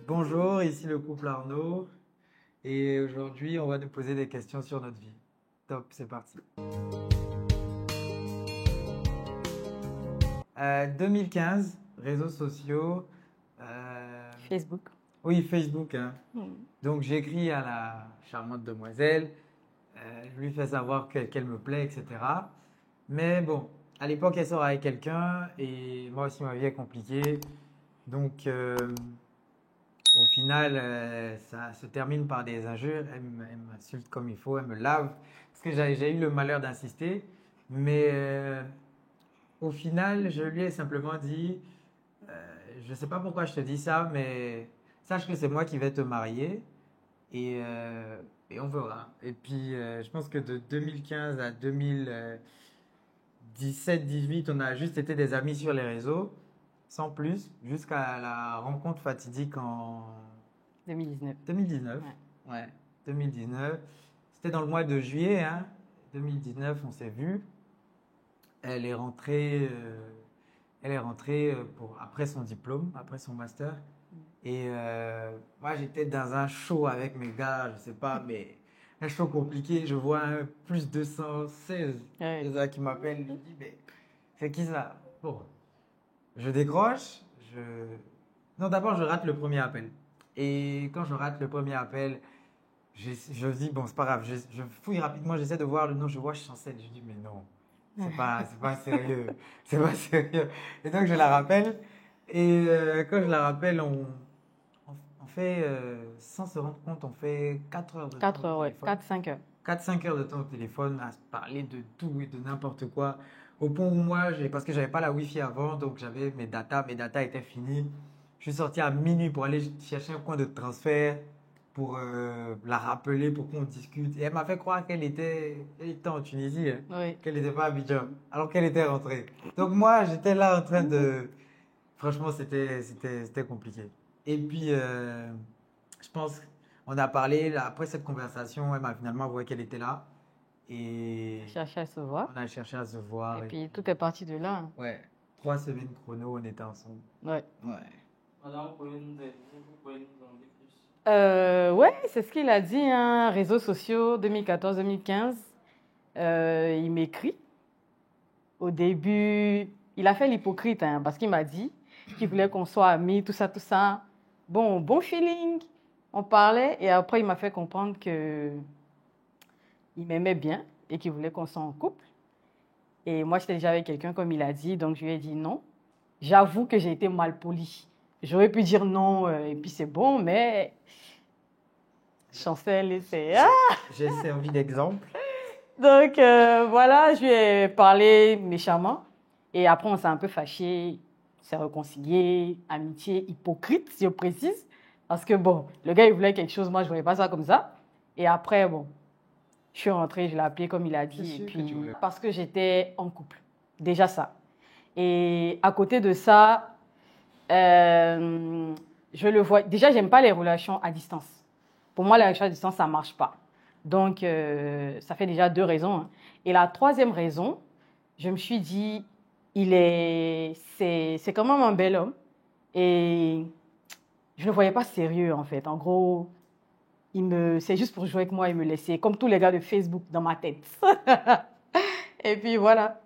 Bonjour, ici le couple Arnaud et aujourd'hui on va nous poser des questions sur notre vie. Top, c'est parti. 2015, réseaux sociaux. Facebook. Oui, Facebook, hein. Mm. Donc j'écris à la charmante demoiselle, je lui fais savoir qu'elle me plaît, etc. Mais bon, à l'époque elle sort avec quelqu'un et moi aussi ma vie est compliquée. Donc au final, ça se termine par des injures. Elle m'insulte comme il faut, elle me lave. Parce que j'ai eu le malheur d'insister. Mais au final, je lui ai simplement dit, je ne sais pas pourquoi je te dis ça, mais sache que c'est moi qui vais te marier. Et on verra. Et puis, je pense que de 2015 à 2017-18, on a juste été des amis sur les réseaux, sans plus, jusqu'à la rencontre fatidique en 2019. 2019. Ouais. Ouais, 2019. C'était dans le mois de juillet, hein. 2019, on s'est vu. Elle est rentrée, après son diplôme, après son master. Et moi, j'étais dans un show avec mes gars, je sais pas, mais un show compliqué. Je vois un plus 216. Ouais. C'est ça qui m'appelle. Je dis, mais c'est qui ça? Bon, je décroche. Non, d'abord, je rate le premier appel. Et quand je rate le premier appel, je dis, bon, c'est pas grave. Je fouille rapidement, j'essaie de voir le nom. Je vois Chancel. Je dis, mais non, c'est pas sérieux. C'est pas sérieux. Et donc, je la rappelle. Et quand je la rappelle, on fait, sans se rendre compte, on fait 4 heures de temps 4 heures, au ouais. téléphone. 4-5 heures. 4-5 heures de temps au téléphone à se parler de tout et de n'importe quoi. Au point où moi, parce que j'avais pas la Wi-Fi avant, donc j'avais mes datas étaient finies. Je suis sorti à minuit pour aller chercher un coin de transfert pour la rappeler pour qu'on discute. Et elle m'a fait croire qu'elle était en Tunisie, hein, Oui. qu'elle n'était pas à Abidjan, alors qu'elle était rentrée. Donc moi, j'étais là en train de... Franchement, c'était compliqué. Et puis, je pense, on a parlé, là, après cette conversation, elle m'a finalement avoué qu'elle était là. Et Chercher à se voir. on a cherché à se voir. Et puis tout est parti de là. Ouais, 3 semaines chrono, on était ensemble. Ouais. Ouais. Madame, vous pouvez nous en dire plus? Ouais, c'est ce qu'il a dit, hein. Réseaux sociaux 2014-2015. Il m'écrit. Au début, il a fait l'hypocrite, hein, parce qu'il m'a dit qu'il voulait qu'on soit amis, tout ça, tout ça. Bon feeling. On parlait et après, il m'a fait comprendre que il m'aimait bien et qu'il voulait qu'on soit en couple. Et moi, j'étais déjà avec quelqu'un, comme il a dit, donc je lui ai dit non. J'avoue que j'ai été mal polie. J'aurais pu dire non, et puis c'est bon, mais Chancel, c'est... Ah! J'ai servi d'exemple. Donc voilà, je lui ai parlé méchamment. Et après, on s'est un peu fâchés, on s'est réconciliés, amitié hypocrite, si je précise. Parce que bon, le gars, il voulait quelque chose, moi, je ne voulais pas ça comme ça. Et après, bon, je suis rentrée, je l'ai appelé comme il a C'est dit. sûr Et que puis, tu voulais. parce que j'étais en couple. Déjà ça. Et à côté de ça, je le vois. Déjà, j'aime pas les relations à distance. Pour moi, les relations à distance, ça marche pas. Donc, ça fait déjà 2 raisons, hein. Et la 3e raison, je me suis dit, c'est quand même un bel homme. Et je ne le voyais pas sérieux, en fait. En gros, c'est juste pour jouer avec moi et me laisser, comme tous les gars de Facebook, dans ma tête. Et puis voilà,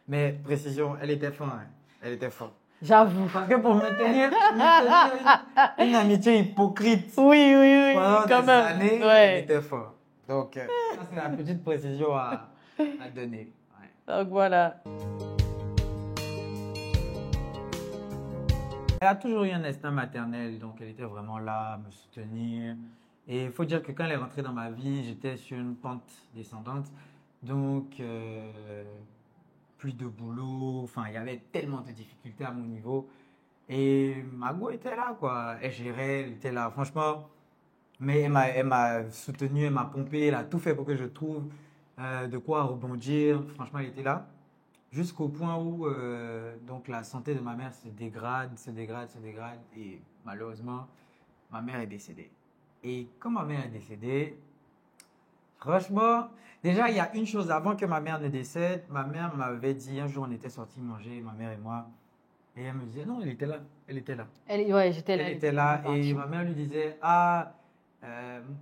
Mais précision, elle était fin, hein. Elle était forte. j'avoue. Parce que pour maintenir une amitié hypocrite Oui, pendant quand des même. années, elle Ouais. était forte. Donc, ça, c'est la petite précision à donner. Ouais. Donc voilà. Elle a toujours eu un instinct maternel, donc elle était vraiment là à me soutenir. Et il faut dire que quand elle est rentrée dans ma vie, j'étais sur une pente descendante. Donc, plus de boulot, enfin, il y avait tellement de difficultés à mon niveau. Et Mago était là, quoi. Elle gérait, elle était là. Franchement, mais elle m'a soutenu, elle m'a pompé, elle a tout fait pour que je trouve de quoi rebondir. Franchement, elle était là. Jusqu'au point où donc la santé de ma mère se dégrade. Et malheureusement, ma mère est décédée. Et quand ma mère est décédée, Franchement, déjà, il y a une chose. Avant que ma mère ne décède, ma mère m'avait dit, un jour, on était sortis manger, ma mère et moi. Et elle me disait, non, elle était là. Elle était là. Ouais, j'étais là. Elle était là. Et ma mère lui disait, ah,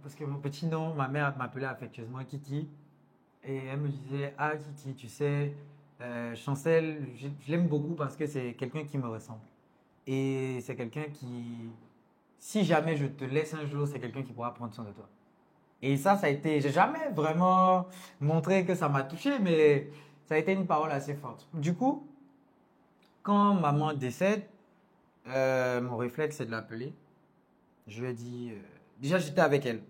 parce que mon petit nom, ma mère m'appelait affectueusement Kiki. Et elle me disait, ah, Kiki, tu sais, Chancel, je l'aime beaucoup parce que c'est quelqu'un qui me ressemble. Et c'est quelqu'un qui, si jamais je te laisse un jour, c'est quelqu'un qui pourra prendre soin de toi. Et ça a été, j'ai jamais vraiment montré que ça m'a touché, mais ça a été une parole assez forte. Du coup, quand maman décède, mon réflexe c'est de l'appeler. Je lui ai dit, déjà j'étais avec elle.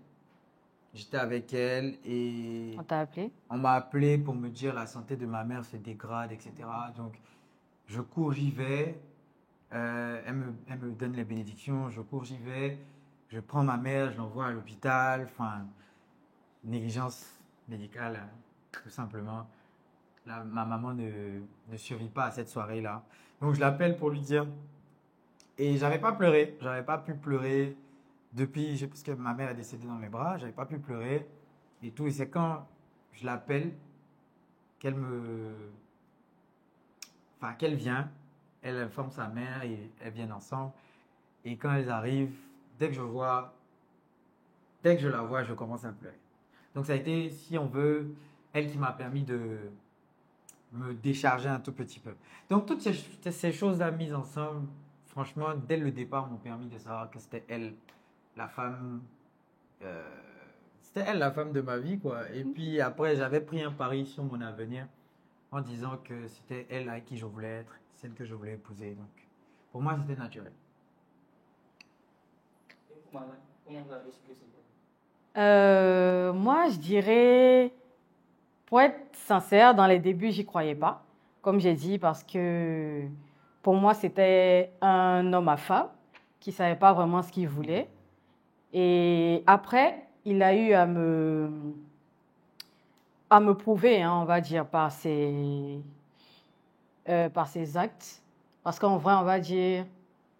J'étais avec elle et On t'a appelé? on m'a appelé pour me dire la santé de ma mère se dégrade, etc. Donc je cours, j'y vais. Elle me donne les bénédictions, je cours, j'y vais. Je prends ma mère, je l'envoie à l'hôpital. Enfin, négligence médicale, hein, tout simplement. Ma maman ne survit pas à cette soirée-là. Donc je l'appelle pour lui dire. Et j'avais pas pleuré, j'avais pas pu pleurer depuis, parce que ma mère est décédée dans mes bras, j'avais pas pu pleurer et tout. Et c'est quand je l'appelle qu'elle me. Enfin, qu'elle vient, elle informe sa mère et elles viennent ensemble. Et quand elles arrivent, dès que je la vois, je commence à pleurer. Donc ça a été, si on veut, elle qui m'a permis de me décharger un tout petit peu. Donc toutes ces choses-là mises ensemble, franchement, dès le départ, m'ont permis de savoir que c'était elle, la femme, euh, c'était elle la femme de ma vie, quoi. Et puis après, j'avais pris un pari sur mon avenir en disant que c'était elle avec qui je voulais être, celle que je voulais épouser. Donc pour moi, c'était naturel. Et vous, madame, comment vous avez su que c'était? Moi, je dirais, pour être sincère, dans les débuts, j'y croyais pas. Comme j'ai dit, parce que pour moi, c'était un homme à femme qui savait pas vraiment ce qu'il voulait. Et après, il a eu à me prouver, hein, on va dire, par ses actes. Parce qu'en vrai, on va dire,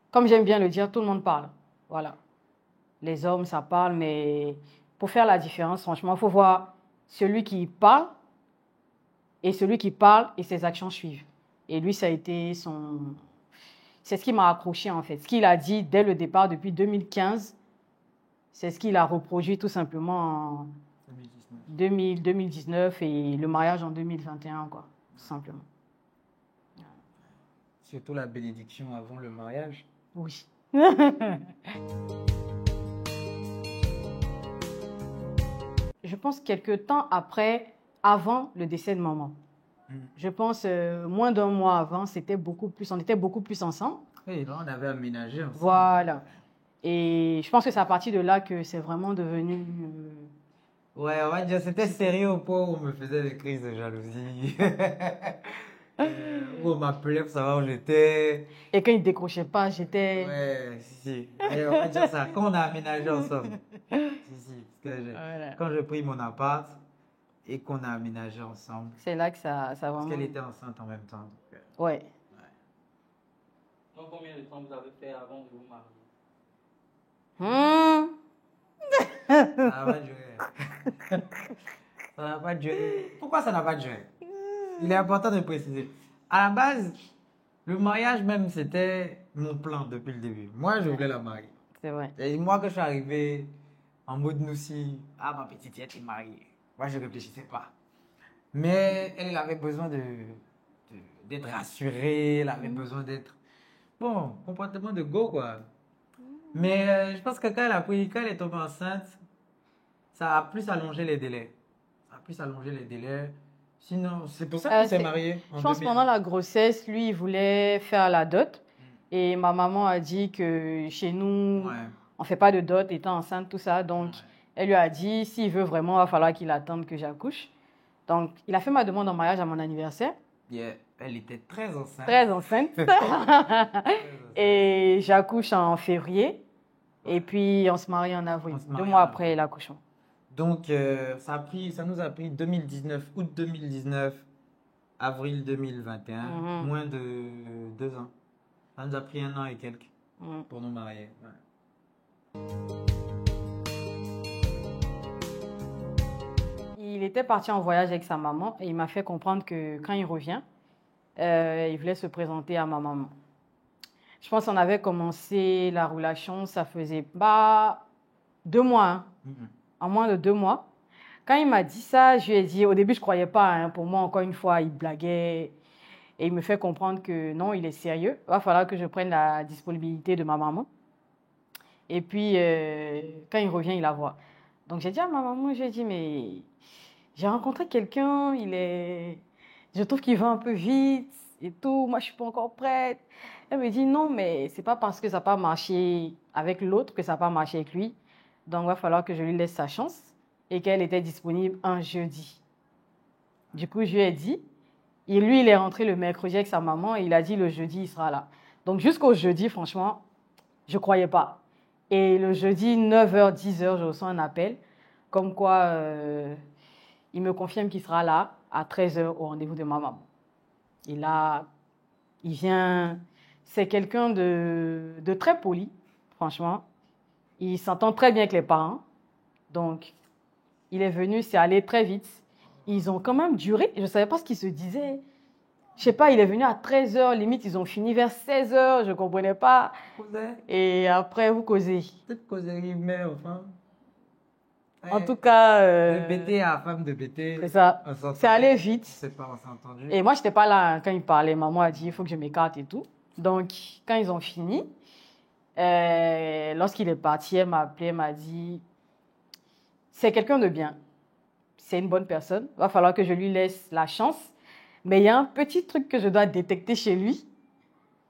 comme j'aime bien le dire, tout le monde parle. Voilà. Les hommes, ça parle, mais pour faire la différence, franchement, il faut voir celui qui parle et celui qui parle et ses actions suivent. Et lui, ça a été c'est ce qui m'a accroché, en fait. Ce qu'il a dit dès le départ, depuis 2015, c'est ce qu'il a reproduit tout simplement en 2019 et le mariage en 2021, quoi, tout simplement. Surtout la bénédiction avant le mariage. Oui. Je pense quelques temps après, avant le décès de maman. Je pense moins d'un mois avant, on était beaucoup plus ensemble. Et là, on avait aménagé ensemble. Voilà. Et je pense que c'est à partir de là que c'est vraiment devenu. Ouais, on va dire, c'était sérieux au point où on me faisait des crises de jalousie. Où on m'appelait pour savoir où j'étais. Et quand il décrochait pas, j'étais. Ouais, si. Et on va dire ça, quand on a aménagé ensemble. Si. Parce que Voilà. quand j'ai pris mon appart et qu'on a aménagé ensemble. C'est là que ça Parce vraiment. qu'elle était enceinte en même temps. Donc, Ouais. Donc, combien de temps vous avez fait avant de vous marier? ça n'a pas duré. Ça n'a pas duré. Pourquoi ça n'a pas duré? Il est important de préciser. À la base, le mariage même, c'était mon plan depuis le début. Moi, je voulais la marier. C'est vrai. Et moi, quand je suis arrivé en mode noussi, ah, ma petite, elle est mariée. Moi, je ne réfléchissais pas. Mais elle avait besoin d'être rassurée, elle avait besoin d'être... Bon, comportement de go, quoi. Mais je pense que quand elle est tombée enceinte, ça a plus allongé les délais. Ça a plus allongé les délais. Sinon, c'est pour ça qu'on s'est mariés. Je pense que pendant la grossesse, lui, il voulait faire la dot. Et ma maman a dit que chez nous, on ne fait pas de dot étant enceinte, tout ça. Donc, elle lui a dit, s'il veut vraiment, il va falloir qu'il attende que j'accouche. Donc, il a fait ma demande en mariage à mon anniversaire. Yeah. Elle était très enceinte. Très enceinte. Et j'accouche en février. Et puis, on se marie en avril. 2 mois après l'accouchement. Donc, ça nous a pris 2019, août 2019, avril 2021, moins de 2 ans. Ça nous a pris 1 an et quelques pour nous marier. Ouais. était parti en voyage avec sa maman et il m'a fait comprendre que quand il revient, il voulait se présenter à ma maman. Je pense qu'on avait commencé la relation, ça faisait pas 2 mois, hein, en moins de 2 mois. Quand il m'a dit ça, je lui ai dit, au début, je ne croyais pas. Hein, pour moi, encore une fois, il blaguait. Et il me fait comprendre que non, il est sérieux. Il va falloir que je prenne la disponibilité de ma maman. Et puis, quand il revient, il la voit. Donc, j'ai dit à ma maman, je lui ai dit, mais j'ai rencontré quelqu'un, je trouve qu'il va un peu vite et tout. Moi, je ne suis pas encore prête. Elle me dit, non, mais ce n'est pas parce que ça n'a pas marché avec l'autre que ça n'a pas marché avec lui. Donc, il va falloir que je lui laisse sa chance et qu'elle était disponible un jeudi. Du coup, je lui ai dit, et lui, il est rentré le mercredi avec sa maman et il a dit le jeudi, il sera là. Donc, jusqu'au jeudi, franchement, je ne croyais pas. Et le jeudi, 9h, 10h, je reçois un appel comme quoi il me confirme qu'il sera là à 13h au rendez-vous de ma maman. Et là, il vient, c'est quelqu'un de très poli, franchement. Il s'entend très bien avec les parents. Donc, il est venu, c'est allé très vite. Ils ont quand même duré. Je ne savais pas ce qu'ils se disaient. Je ne sais pas, il est venu à 13h, limite, ils ont fini vers 16h, je ne comprenais pas. Et après, vous causez. Peut-être causerie, mais enfin. En tout cas, De BT à femme de BT. c'est ça. C'est allé vite. C'est pas, on s'est entendu. Et moi, je n'étais pas là quand il parlait. Maman a dit, il faut que je m'écarte et tout. Donc, quand ils ont fini, lorsqu'il est parti, elle m'a appelé, elle m'a dit, c'est quelqu'un de bien. C'est une bonne personne. Il va falloir que je lui laisse la chance. Mais il y a un petit truc que je dois détecter chez lui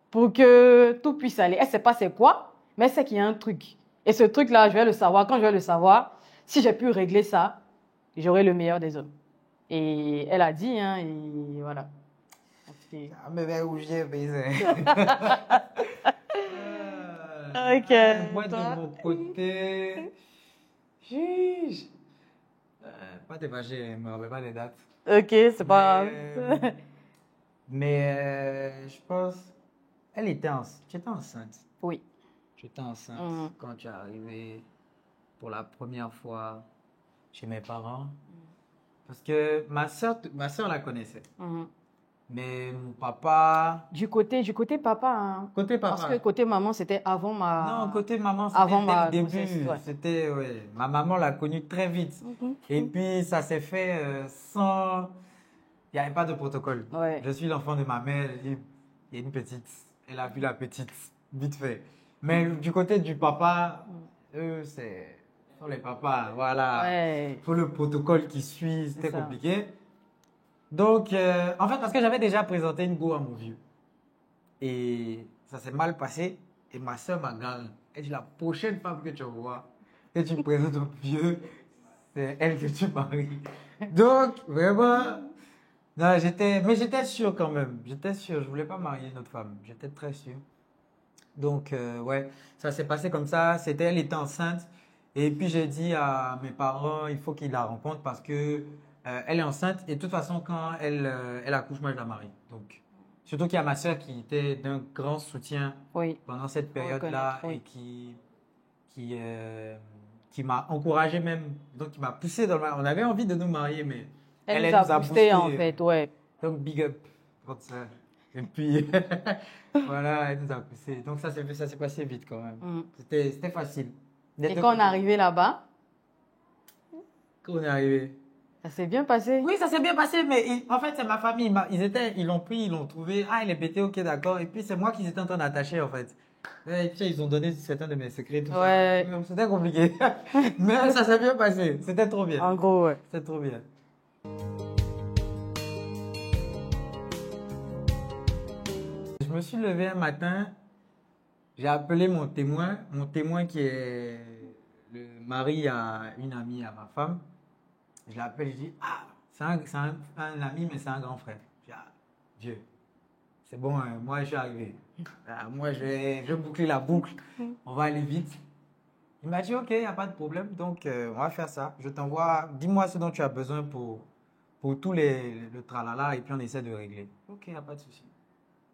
pour que tout puisse aller. Elle ne sait pas c'est quoi, mais elle sait qu'il y a un truc. Et ce truc-là, je vais le savoir. Quand je vais le savoir, si j'ai pu régler ça, j'aurai le meilleur des hommes. Et elle a dit, hein, et voilà. Ah, mais ben, où j'ai baisé. Ok. Moi, de mon côté, juge. Pas de vacher, je ne me rappelle pas des dates. Ok, c'est pas grave. Mais je pense, tu étais enceinte. Oui. Tu étais enceinte quand tu es arrivée pour la première fois chez mes parents. Parce que ma soeur la connaissait. Mais mon papa... Du côté papa. Hein. Côté papa. Parce que côté maman, c'était avant ma... Non, côté maman, avant c'était ma dès le grossesse, début. ouais. C'était, ouais. Ma maman l'a connue très vite. Et puis, ça s'est fait sans... Il n'y avait pas de protocole. Ouais. Je suis l'enfant de ma mère. Il y a une petite. Elle a vu la petite, vite fait. Mais du côté du papa, eux, c'est... Sont les papas, voilà. Ouais. Il faut le protocole qui suit, c'était ça. compliqué. Donc, en fait, parce que j'avais déjà présenté une go à mon vieux. Et ça s'est mal passé. Et ma soeur m'a gagné. Elle dit, la prochaine femme que tu vois, que tu présentes au vieux, c'est elle que tu maries. Donc, vraiment, non, mais j'étais sûr quand même. J'étais sûr, je voulais pas marier une autre femme. J'étais très sûr. Donc, ouais, ça s'est passé comme ça. Elle était enceinte. Et puis, j'ai dit à mes parents, il faut qu'ils la rencontrent parce que elle est enceinte. Et de toute façon, quand elle accouche, moi, je la marie. Donc, surtout qu'il y a ma soeur qui était d'un grand soutien pendant cette période-là et qui m'a encouragé même. Donc, qui m'a poussé dans le... On avait envie de nous marier, mais elle nous a boosté en fait, ouais. Donc, big up pour ça. Et puis, voilà, elle nous a poussé. Donc, ça s'est passé vite quand même. C'était facile. Et quand on est arrivé là-bas? Quand on est arrivé? Ça s'est bien passé? Oui, ça s'est bien passé, mais en fait, c'est ma famille. Ils l'ont pris, ils l'ont trouvé. Ah, il est pété, ok, d'accord. Et puis, c'est moi qui étais en train d'attacher, en fait. Et puis, ils ont donné certains de mes secrets, tout ça. C'était compliqué. Mais ça s'est bien passé. C'était trop bien. En gros, ouais. C'était trop bien. Je me suis levé un matin, j'ai appelé mon témoin qui est le mari à une amie à ma femme. Je l'appelle, je dis, ah, c'est un ami, mais c'est un grand frère. Je dis, ah, Dieu, c'est bon, moi je suis arrivé. Moi je vais boucler la boucle, on va aller vite. Il m'a dit, ok, il n'y a pas de problème, donc on va faire ça. Je t'envoie, dis-moi ce dont tu as besoin pour tout le tralala et puis on essaie de régler. Ok, il n'y a pas de souci.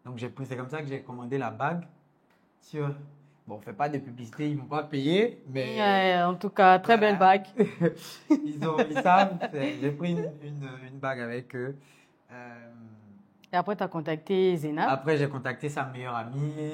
Donc c'est comme ça que j'ai commandé la bague sur Bon, on ne fait pas de publicité, ils ne m'ont pas payé, mais Ouais, en tout cas, très belle bague. ils savent. J'ai pris une bague avec eux. Et après, tu as contacté Zénab. Après, j'ai contacté sa meilleure amie.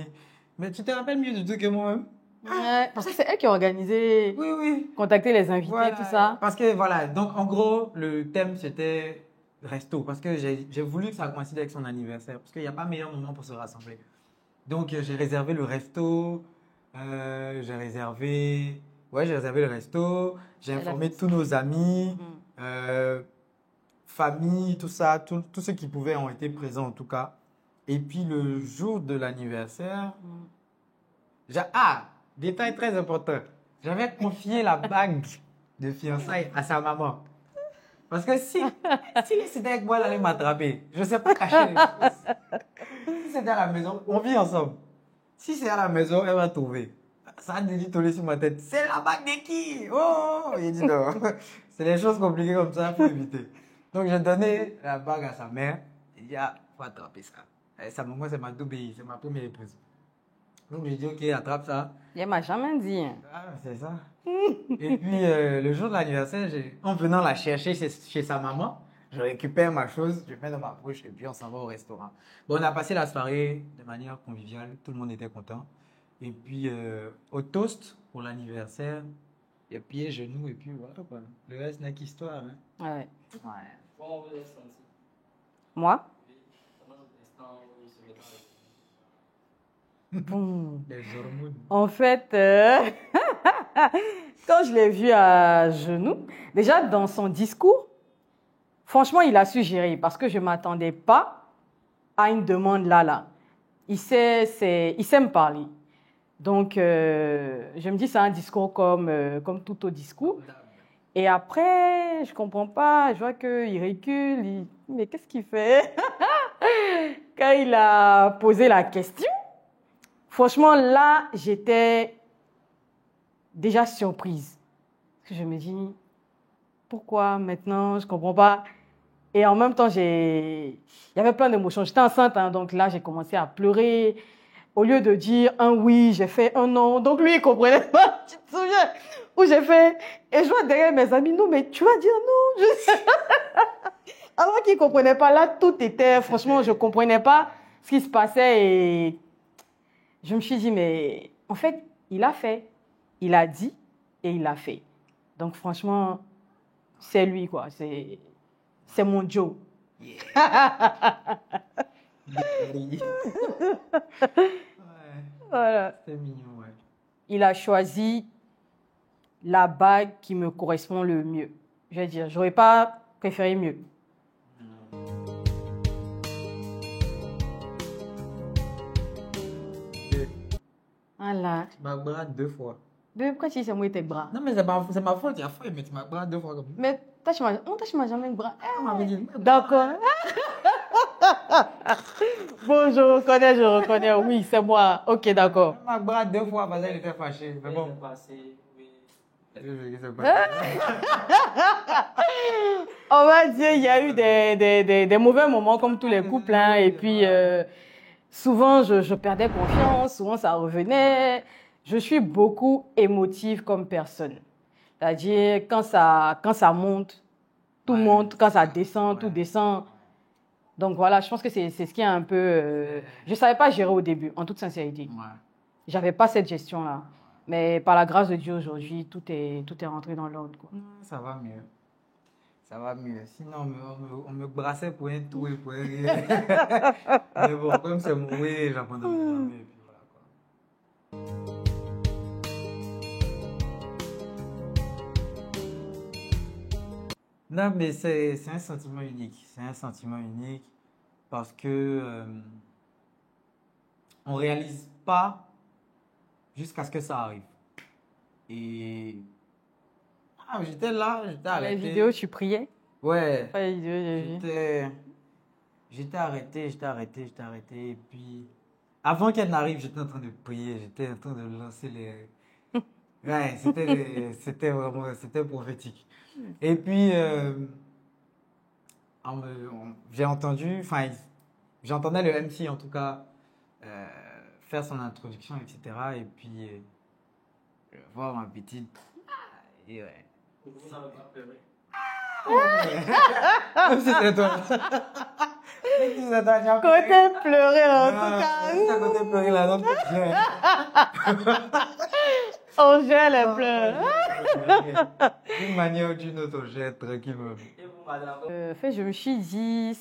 Mais tu te rappelles mieux de tout que moi-même? Ouais, parce que c'est elle qui a organisé, Oui, oui. contacté les invités, Voilà. tout ça. Parce que voilà, donc en gros, le thème c'était resto. Parce que j'ai voulu que ça coïncide avec son anniversaire. Parce qu'il n'y a pas meilleur moment pour se rassembler. Donc j'ai réservé le resto. J'ai réservé le resto. J'ai Elle a informé fait tous nos amis, Mm. famille, tout ça. Tous ceux qui pouvaient ont été présents en tout cas. Et puis le jour de l'anniversaire, détail très important. J'avais confié la bague de fiançailles à sa maman. Parce que si c'était avec moi, elle allait m'attraper. Je ne sais pas cacher les choses. Si c'était à la maison, on vit ensemble. Si c'est à la maison, elle va trouver. Ça a dit tollé sur ma tête. C'est la bague de qui? Oh! Il dit non. C'est des choses compliquées comme ça, il faut éviter. Donc j'ai donné la bague à sa mère. Il dit, faut attraper ça. Et sa maman, c'est ma double, c'est ma première épouse. Donc j'ai dit, ok, attrape ça. Elle m'a jamais dit. Hein. Ah, c'est ça. Et puis, le jour de l'anniversaire, en venant la chercher chez sa maman, je récupère ma chose, je mets dans ma poche et puis on s'en va au restaurant. Bon, on a passé la soirée de manière conviviale, tout le monde était content. Et puis, au toast pour l'anniversaire, il y a pieds, genoux et puis voilà quoi. Le reste n'est qu'histoire. Hein. Ouais. Ouais. Comment vous êtes senti? Moi? Oui. Pendant l'instant où vous se mettez avec Boum. Les hormones. En fait, quand je l'ai vu à genoux, déjà dans son discours, franchement, il a su gérer parce que je ne m'attendais pas à une demande là. Il sait me parler. Donc, je me dis, c'est un discours comme tout autre discours. Et après, je ne comprends pas, je vois qu'il recule. Mais qu'est-ce qu'il fait? Quand il a posé la question, franchement, là, j'étais déjà surprise. Parce que je me dis, pourquoi maintenant? Je ne comprends pas. Et en même temps, il y avait plein d'émotions. J'étais enceinte, hein, donc là, j'ai commencé à pleurer. Au lieu de dire un oui, j'ai fait un non. Donc lui, il ne comprenait pas. Tu te souviens? Où j'ai fait. Et je vois derrière mes amis, non, mais tu vas dire non. Alors qu'ils ne comprenaient pas. Là, tout était. Franchement, je ne comprenais pas ce qui se passait. Et je me suis dit, mais en fait, il a fait. Il a dit et il a fait. Donc, franchement, c'est lui, quoi. C'est mon Joe. Ouais. Voilà. C'était mignon, ouais. Il a choisi la bague qui me correspond le mieux. Je vais dire, j'aurais pas préféré mieux. Voilà. Tu m'as bradé 2 fois. Bébé, pourquoi tu dis c'est moi tes bras? Non, mais c'est ma faute, il y a failli, mais tu m'as bradé 2 fois comme ça. Mais tu m'as jamais le bras. On m'avait dit, D'accord. Bon, je reconnais. Oui, c'est moi. Ok, d'accord. tu m'as bradé 2 fois parce qu'elle était fâchée. Mais bon. C'est passé, oui. On va dire, il y a eu des mauvais moments comme tous les couples. Hein, et puis, souvent, je perdais confiance. Souvent, ça revenait. Je suis beaucoup émotive comme personne. C'est-à-dire, quand ça monte, tout monte. Quand ça descend, tout descend. Donc voilà, je pense que c'est ce qui est un peu... je ne savais pas gérer au début, en toute sincérité. Ouais. Je n'avais pas cette gestion-là. Mais par la grâce de Dieu, aujourd'hui, tout est rentré dans l'ordre. Quoi. Ça va mieux. Ça va mieux. Sinon, on me brassait pour un tout et pour un rien. Mais bon, comme c'est mon oui, j'abandonne jamais. Et puis voilà, quoi. Non, mais c'est un sentiment unique. C'est un sentiment unique parce que on réalise pas jusqu'à ce que ça arrive. Et j'étais là, j'étais Dans les arrêté. vidéos, tu priais? Ouais. Pas les vidéos, j'ai vu. J'étais arrêté. Et puis, avant qu'elle n'arrive, j'étais en train de prier. J'étais en train de lancer les. Ouais, c'était vraiment, c'était prophétique. Et puis, j'entendais le MC en tout cas faire son introduction, etc. Et puis, voir ma petite. Et ouais. Vous n'avez pas pleuré. Comme si c'était toi. Comme si c'était toi, tu as pleuré. Côté pleurer, en tout Ah, cas. c'est à côté pleurer là, donc tu On gèle les pleurs. D'une manière ou d'une autre, on jette tranquillement. Et vous, madame? En fait, je me suis dit,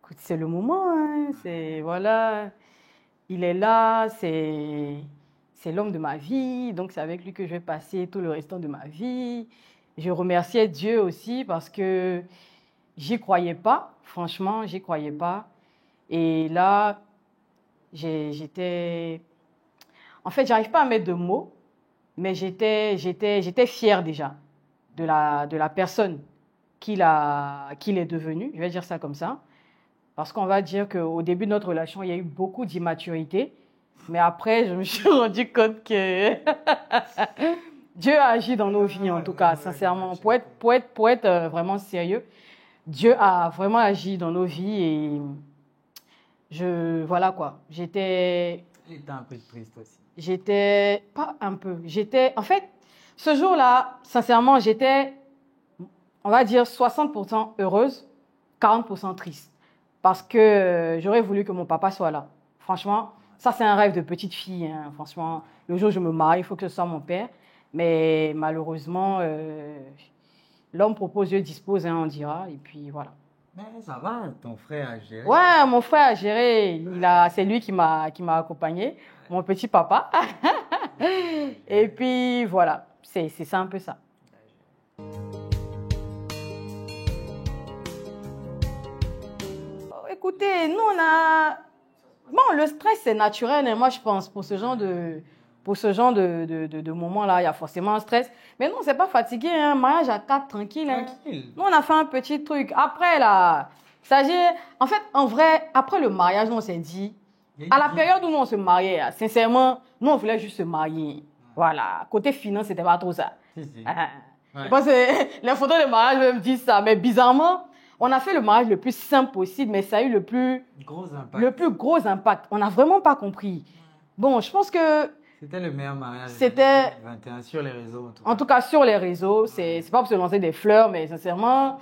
écoute, c'est le moment, hein. Voilà, il est là, c'est l'homme de ma vie, donc c'est avec lui que je vais passer tout le restant de ma vie. Je remerciais Dieu aussi parce que j'y croyais pas, franchement, j'y croyais pas. Et là, j'étais... En fait, j'arrive pas à mettre de mots, mais j'étais fière déjà de la personne qu'il est devenu. Je vais dire ça comme ça. Parce qu'on va dire qu'au début de notre relation, il y a eu beaucoup d'immaturité. Mais après, je me suis rendu compte que Dieu a agi dans nos vies, en tout cas, sincèrement. Pour être vraiment sérieux, Dieu a vraiment agi dans nos vies et voilà quoi. Il était un peu triste aussi. Pas un peu, en fait, ce jour-là, sincèrement, j'étais, on va dire, 60% heureuse, 40% triste. Parce que j'aurais voulu que mon papa soit là. Franchement, ça, c'est un rêve de petite fille. Hein. Franchement, le jour où je me marie, il faut que ce soit mon père. Mais malheureusement, l'homme propose, Dieu dispose, hein, on dira. Et puis voilà. Mais ça va, ton frère a géré. Ouais, mon frère a géré. C'est lui qui m'a accompagné, mon petit papa. Et puis voilà, c'est ça un peu ça. Écoutez, nous on a... Bon, le stress c'est naturel, hein, moi je pense, pour ce genre de moment-là, il y a forcément un stress. Mais non, c'est pas fatigué, hein, mariage à 4, tranquille. Hein. Tranquille. Nous on a fait un petit truc. Après là, en fait, en vrai, après le mariage, nous on s'est dit, à la période où nous on se mariait, hein, sincèrement, nous on voulait juste se marier. Voilà, côté finance, c'était pas trop ça. Si, si. Je pense que les photos de mariage me disent ça, mais bizarrement, on a fait le mariage le plus simple possible, mais ça a eu le plus gros impact. On n'a vraiment pas compris. Bon, je pense que c'était le meilleur mariage. C'était 21 sur les réseaux. En tout cas, sur les réseaux, c'est pas pour se lancer des fleurs, mais sincèrement,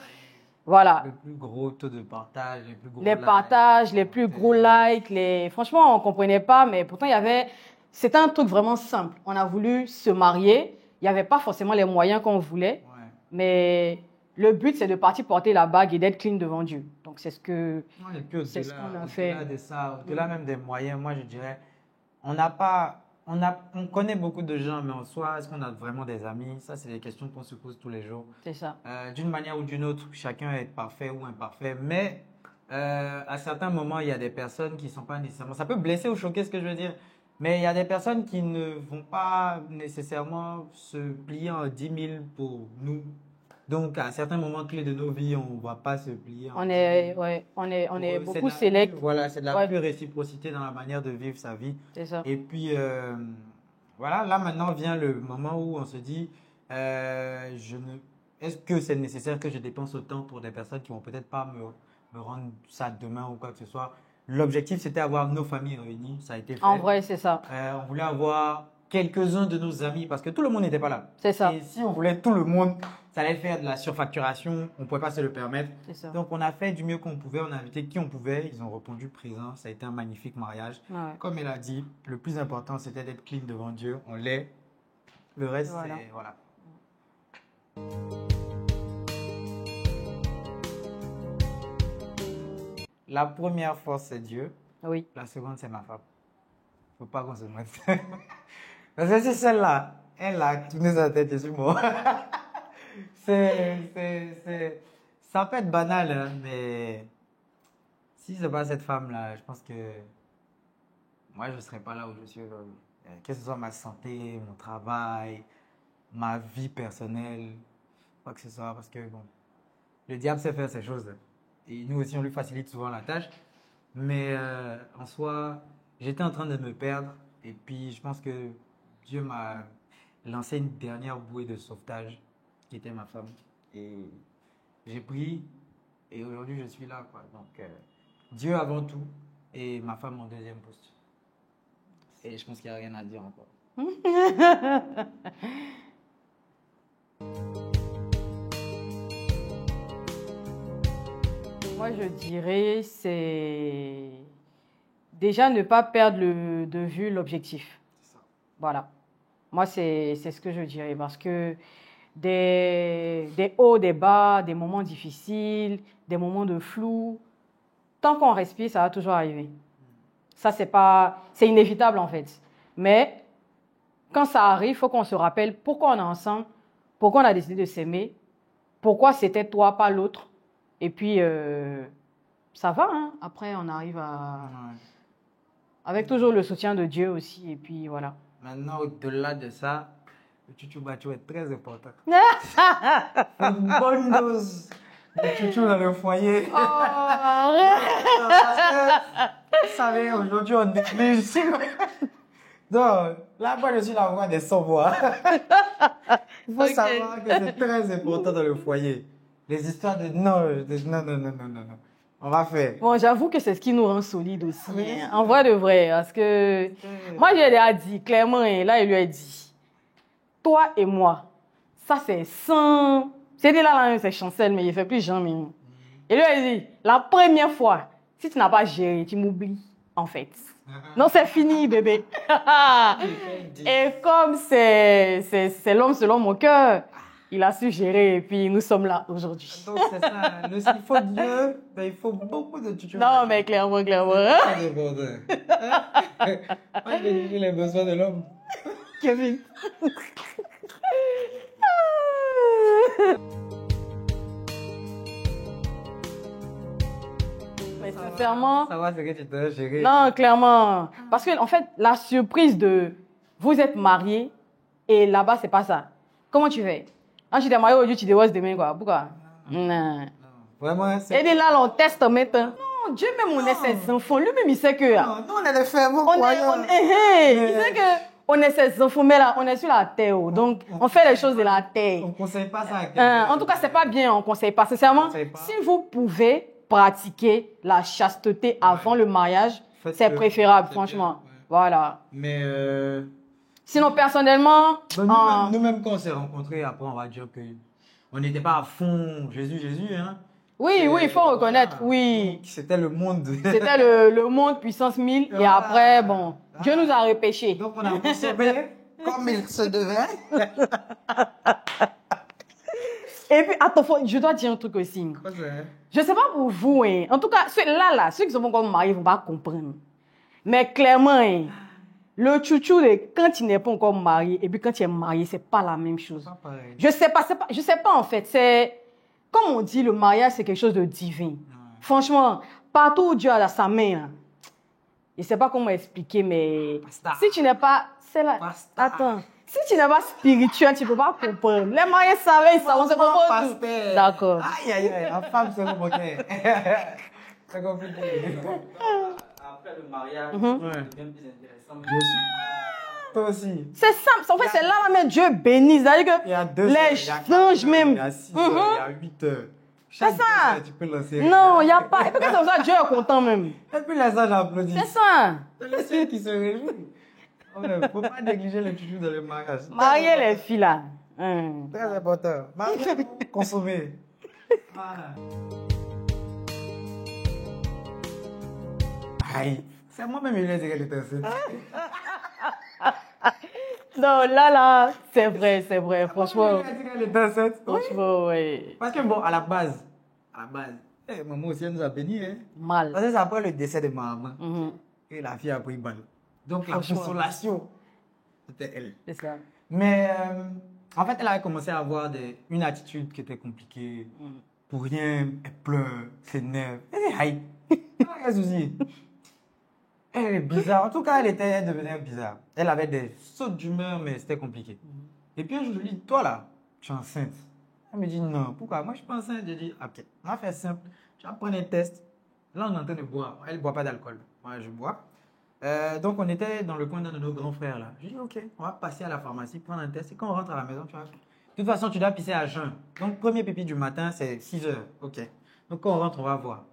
voilà. Le plus gros taux de partage, les plus gros partages, les plus gros likes, franchement, on comprenait pas, mais pourtant c'était un truc vraiment simple. On a voulu se marier, il n'y avait pas forcément les moyens qu'on voulait, mais le but, c'est de partir porter la bague et d'être clean devant Dieu. Donc, c'est ce qu'on a fait. Au-delà de ça, au-delà même des moyens, moi, je dirais, on connaît beaucoup de gens, mais en soi, est-ce qu'on a vraiment des amis? Ça, c'est des questions qu'on se pose tous les jours. C'est ça. D'une manière ou d'une autre, chacun est parfait ou imparfait, mais à certains moments, il y a des personnes qui ne sont pas nécessairement... Ça peut blesser ou choquer ce que je veux dire, mais il y a des personnes qui ne vont pas nécessairement se plier en 10 000 pour nous. Donc, à certains moments clés de nos vies, on ne va pas se plier. On est beaucoup sélect. Voilà, c'est de la pure réciprocité dans la manière de vivre sa vie. C'est ça. Et puis, voilà, là maintenant vient le moment où on se dit, est-ce que c'est nécessaire que je dépense autant pour des personnes qui vont peut-être pas me rendre ça demain ou quoi que ce soit? L'objectif, c'était avoir nos familles réunies. Ça a été fait. En vrai, c'est ça. On voulait avoir quelques-uns de nos amis parce que tout le monde n'était pas là. C'est ça. Et si on voulait tout le monde, ça allait faire de la surfacturation. On ne pouvait pas se le permettre. C'est ça. Donc, on a fait du mieux qu'on pouvait. On a invité qui on pouvait. Ils ont répondu présent. Ça a été un magnifique mariage. Ouais. Comme elle a dit, le plus important, c'était d'être clean devant Dieu. On l'est. Le reste, Voilà. c'est... Voilà. La première force, c'est Dieu. Oui. La seconde, c'est ma femme. Faut pas qu'on se mette. Parce que c'est celle-là. Elle a tourné sa tête et je suis mort. Ça peut être banal, hein, mais si c'est pas cette femme-là, je pense que moi, je ne serais pas là où je suis aujourd'hui. Que ce soit ma santé, mon travail, ma vie personnelle, quoi que ce soit, parce que bon, le diable sait faire ces choses. Et nous aussi, on lui facilite souvent la tâche. Mais en soi, j'étais en train de me perdre. Et puis, je pense que Dieu m'a lancé une dernière bouée de sauvetage, qui était ma femme. Et j'ai pris, et aujourd'hui, je suis là, quoi. Donc, Dieu avant tout. et ma femme en deuxième poste. Et je pense qu'il n'y a rien à dire encore. Moi, je dirais, c'est déjà ne pas perdre de vue l'objectif. Voilà. Moi, c'est ce que je dirais parce que des hauts, des bas, des moments difficiles, des moments de flou, tant qu'on respire, ça va toujours arriver. Ça, c'est inévitable en fait. Mais quand ça arrive, il faut qu'on se rappelle pourquoi on est ensemble, pourquoi on a décidé de s'aimer, pourquoi c'était toi, pas l'autre. Et puis, ça va, hein. Après, on arrive à... Ouais. Avec toujours le soutien de Dieu aussi. Et puis, voilà. Maintenant, au-delà de ça, le chouchou batou est très important. Une bonne dose de chouchou dans le foyer. Oh, arrête. Vous savez, aujourd'hui, on est ici. Donc, là, moi, je suis la voix des sans-voix. Il faut savoir que c'est très important dans le foyer. Les histoires de non. On va faire. Bon, j'avoue que c'est ce qui nous rend solides aussi. Oui. Hein. En vrai de vrai. Parce que moi, je lui ai dit clairement, et là, il lui a dit, toi et moi, ça c'est sans... C'était là, c'est Chancel, mais il ne fait plus jamais. Et lui a dit, la première fois, si tu n'as pas géré, tu m'oublies, en fait. Non, c'est fini, bébé. Et comme c'est l'homme selon mon cœur, il a su gérer et puis nous sommes là aujourd'hui. Donc, c'est ça. Il faut Dieu, mais il faut beaucoup de chouchou. Non, mais clairement. C'est important. Moi, je vais juger les besoins de l'homme. Kevin. Mais sincèrement, Ça va, c'est que tu te gérer. non, clairement. Parce que, en fait, la surprise de vous êtes mariés et là-bas, c'est pas ça. Comment tu fais? Quand tu t'es marié aujourd'hui, tu divorces demain, quoi. Pourquoi? Non. Vraiment, c'est. Et là, on teste maintenant. Non, Dieu même, on est ses enfants. Lui-même, il sait que. Non, nous, on est des fermes, Il sait que on est ses enfants, mais là, on est sur la terre. Donc, on fait les choses de la terre. On ne conseille pas ça à quelqu'un. En tout cas, c'est pas bien, on conseille pas. Sincèrement, conseille pas. si vous pouvez pratiquer la chasteté avant le mariage, Faites-le. c'est préférable, C'est franchement. bien, ouais. Voilà. Mais Sinon, personnellement, nous-mêmes, quand on s'est rencontrés, après, on va dire que on n'était pas à fond Jésus, hein. oui, il faut reconnaître, oui. C'était le monde. C'était le monde puissance 1000 et Voilà. après, bon, Dieu nous a repêchés. Donc, on a consommé comme il se devait. Et puis, attends, je dois dire un truc aussi. Quoi, c'est? Je sais pas pour vous, hein. En tout cas, ceux qui sont encore mariés vont pas comprendre. Mais clairement, hein, le chouchou, quand il n'est pas encore marié et puis quand il est marié, c'est pas la même chose. Pas pareil. Je sais pas en fait. C'est, comme on dit, le mariage, c'est quelque chose de divin. Ouais. Franchement, partout où Dieu a sa main, là, je sais pas comment expliquer, mais Basta. si tu n'es pas, c'est là. Basta. Attends. Si tu n'es pas spirituel, tu peux pas comprendre. Les mariés savent, ils savent, on se comprend tout. Pasteur. D'accord. Aïe, la femme, c'est le moquet. C'est compliqué. Après le mariage, Mhm. ça devient plus intéressant. Toi aussi. C'est simple. En fait, c'est là, mais Dieu bénit. C'est-à-dire Il y a que 2 heures, les il y a 4 anges heures, même. il y a 6 heures, il y a 8 heures. Chaque C'est ça. 2 heures, tu peux lancer. Non, il n'y a pas. Et puis, quand c'est comme ça, Dieu est content même. Et puis les anges applaudissent. C'est ça. C'est le ciel qui se réjouit. Il ne faut pas négliger le chouchou dans le mariage. Marier les filles là. Hein. Très important. Marier, consommer. Voilà. Aïe. C'est moi-même qui lui ai dit qu'elle était enceinte. Non, là, c'est vrai, franchement. Elle a dit qu'elle était enceinte. Franchement, oui. Parce que bon, à la base, maman aussi elle nous a bénis. Hein. Mal. Parce que c'est après le décès de ma maman Mhm. que la fille a pris balle. Donc la Franchement. consolation, c'était elle. C'est ça. Mais en fait, elle avait commencé à avoir une attitude qui était compliquée. Mhm. Pour rien, elle pleure, s'énerve. Elle est aïe. Pas de souci. Elle est bizarre. En tout cas, elle devenait bizarre. Elle avait des sautes d'humeur, mais c'était compliqué. Et puis un jour, je lui dis, toi là, tu es enceinte. Elle me dit, non. Pourquoi? Moi, je suis pas enceinte. Je dis, ok, on va faire simple. Tu vas prendre un test. Là, on est en train de boire. Elle ne boit pas d'alcool. Moi, je bois. Donc, on était dans le coin d'un de nos grands frères là. Je dis, ok, on va passer à la pharmacie, prendre un test. Et quand on rentre à la maison, tu vois. De toute façon, tu dois pisser à jeun. Donc, premier pipi du matin, c'est 6 heures. Ok. Donc, quand on rentre, on va voir.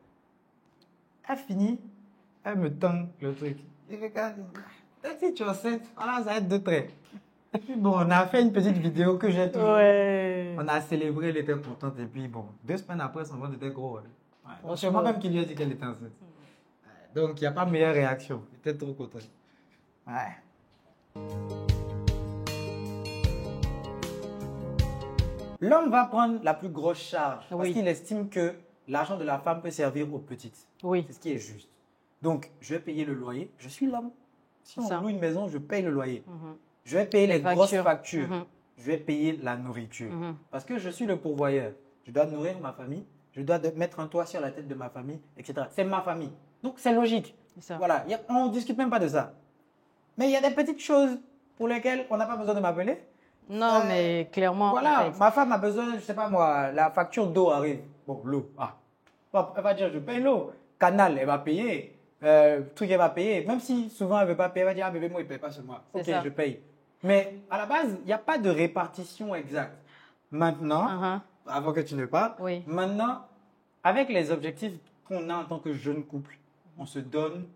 Elle finit. Elle me tend le truc. Je regarde. Si tu es enceinte, voilà, ça va être 2 traits. Et puis bon, on a fait une petite vidéo que j'ai toujours. Ouais. On a célébré, elle était contente. Et puis bon, 2 semaines après, son ventre était gros. Ouais. Donc, c'est Franchement. moi-même qui lui ai dit qu'elle était enceinte. Ouais. Donc, il n'y a pas meilleure réaction. Il était trop content. Ouais. L'homme va prendre la plus grosse charge parce Oui. qu'il estime que l'argent de la femme peut servir aux petites. Oui. C'est ce qui est juste. Donc, je vais payer le loyer. Je suis l'homme. Si on Ça. loue une maison, je paye le loyer. Mhm. Je vais payer les grosses factures. factures. Mhm. Je vais payer la nourriture. Mhm. Parce que je suis le pourvoyeur. Je dois nourrir ma famille. Je dois mettre un toit sur la tête de ma famille, etc. C'est ma famille. Donc, c'est logique. C'est ça. Voilà. On ne discute même pas de ça. Mais il y a des petites choses pour lesquelles on n'a pas besoin de m'appeler. Non, mais clairement. Voilà, en fait, ma femme a besoin, je sais pas moi, la facture d'eau arrive. Bon, l'eau. Ah. Bon, elle va dire, je paye l'eau. Canal, elle va payer. Truc, elle va payer. Même si souvent elle ne veut pas payer, elle va dire, ah bébé, moi, il ne paye pas ce mois. C'est Ok, ça. je paye. Mais à la base, il n'y a pas de répartition exacte. Maintenant, Mhm. avant que tu ne parles, Oui. maintenant, avec les objectifs qu'on a en tant que jeune couple, on se donne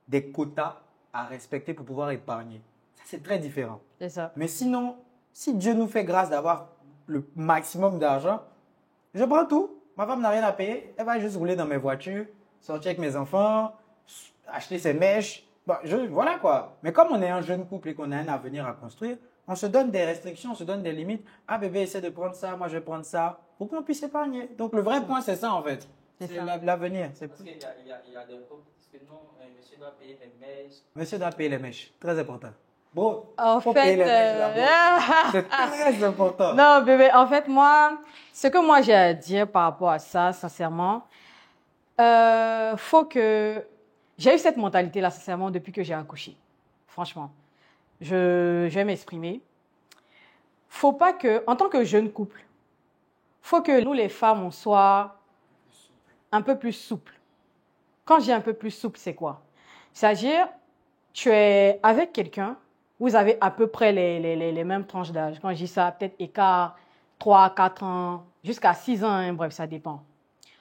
des quotas à respecter pour pouvoir épargner. Ça, c'est très différent. C'est ça. Mais sinon, si Dieu nous fait grâce d'avoir le maximum d'argent, je prends tout. Ma femme n'a rien à payer. Elle va juste rouler dans mes voitures, sortir avec mes enfants, acheter ses mèches. Bon, voilà quoi. Mais comme on est un jeune couple et qu'on a un avenir à construire, on se donne des restrictions, on se donne des limites. Ah bébé, essaie de prendre ça, moi je vais prendre ça. Pour qu'on puisse épargner. Donc le vrai point, c'est ça en fait. C'est C'est ça. l'avenir. C'est- Parce qu'il y a des couples qui disent que non, monsieur doit payer les mèches. Monsieur doit payer les mèches. Très important. Bro, En faut fait, payer les mèches là-bas. C'est très important. non, bébé, en fait, moi, ce que moi j'ai à dire par rapport à ça, sincèrement, faut que. J'ai eu cette mentalité-là, sincèrement, depuis que j'ai accouché. Franchement. Je vais m'exprimer. Faut pas que, en tant que jeune couple, faut que nous, les femmes, on soit un peu plus souples. Quand j'ai un peu plus souple, c'est quoi? C'est-à-dire, tu es avec quelqu'un, vous avez à peu près les mêmes tranches d'âge. Quand je dis ça, peut-être écart 3, 4 ans, jusqu'à 6 ans, hein, bref, ça dépend.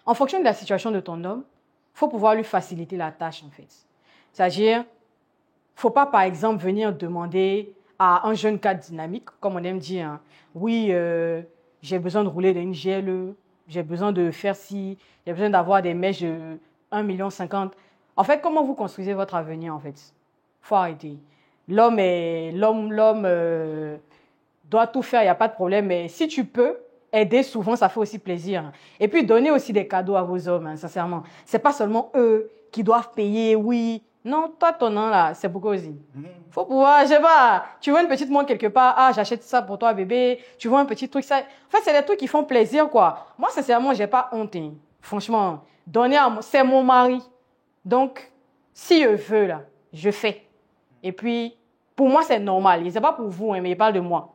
En fonction de la situation de ton homme, il faut pouvoir lui faciliter la tâche, en fait. C'est-à-dire, il ne faut pas, par exemple, venir demander à un jeune cadre dynamique, comme on aime dire, hein, oui, j'ai besoin de rouler dans une GLE, j'ai besoin de faire ci, j'ai besoin d'avoir des mèches de 1,50 million. En fait, comment vous construisez votre avenir, en fait? Il faut arrêter. L'homme doit tout faire, il n'y a pas de problème, mais si tu peux aider, souvent, ça fait aussi plaisir. Et puis, donner aussi des cadeaux à vos hommes, hein, sincèrement. Ce n'est pas seulement eux qui doivent payer, oui. Non, toi, ton nom, là, c'est beaucoup aussi. Faut pouvoir, je sais pas, tu vois une petite montre quelque part, ah, j'achète ça pour toi, bébé. Tu vois un petit truc, ça. En fait, c'est des trucs qui font plaisir, quoi. Moi, sincèrement, j'ai pas honte, hein. Franchement, donner à moi, c'est mon mari. Donc, si je veux, là, je fais. Et puis, pour moi, c'est normal. Et c'est pas pour vous, hein, mais il parle de moi.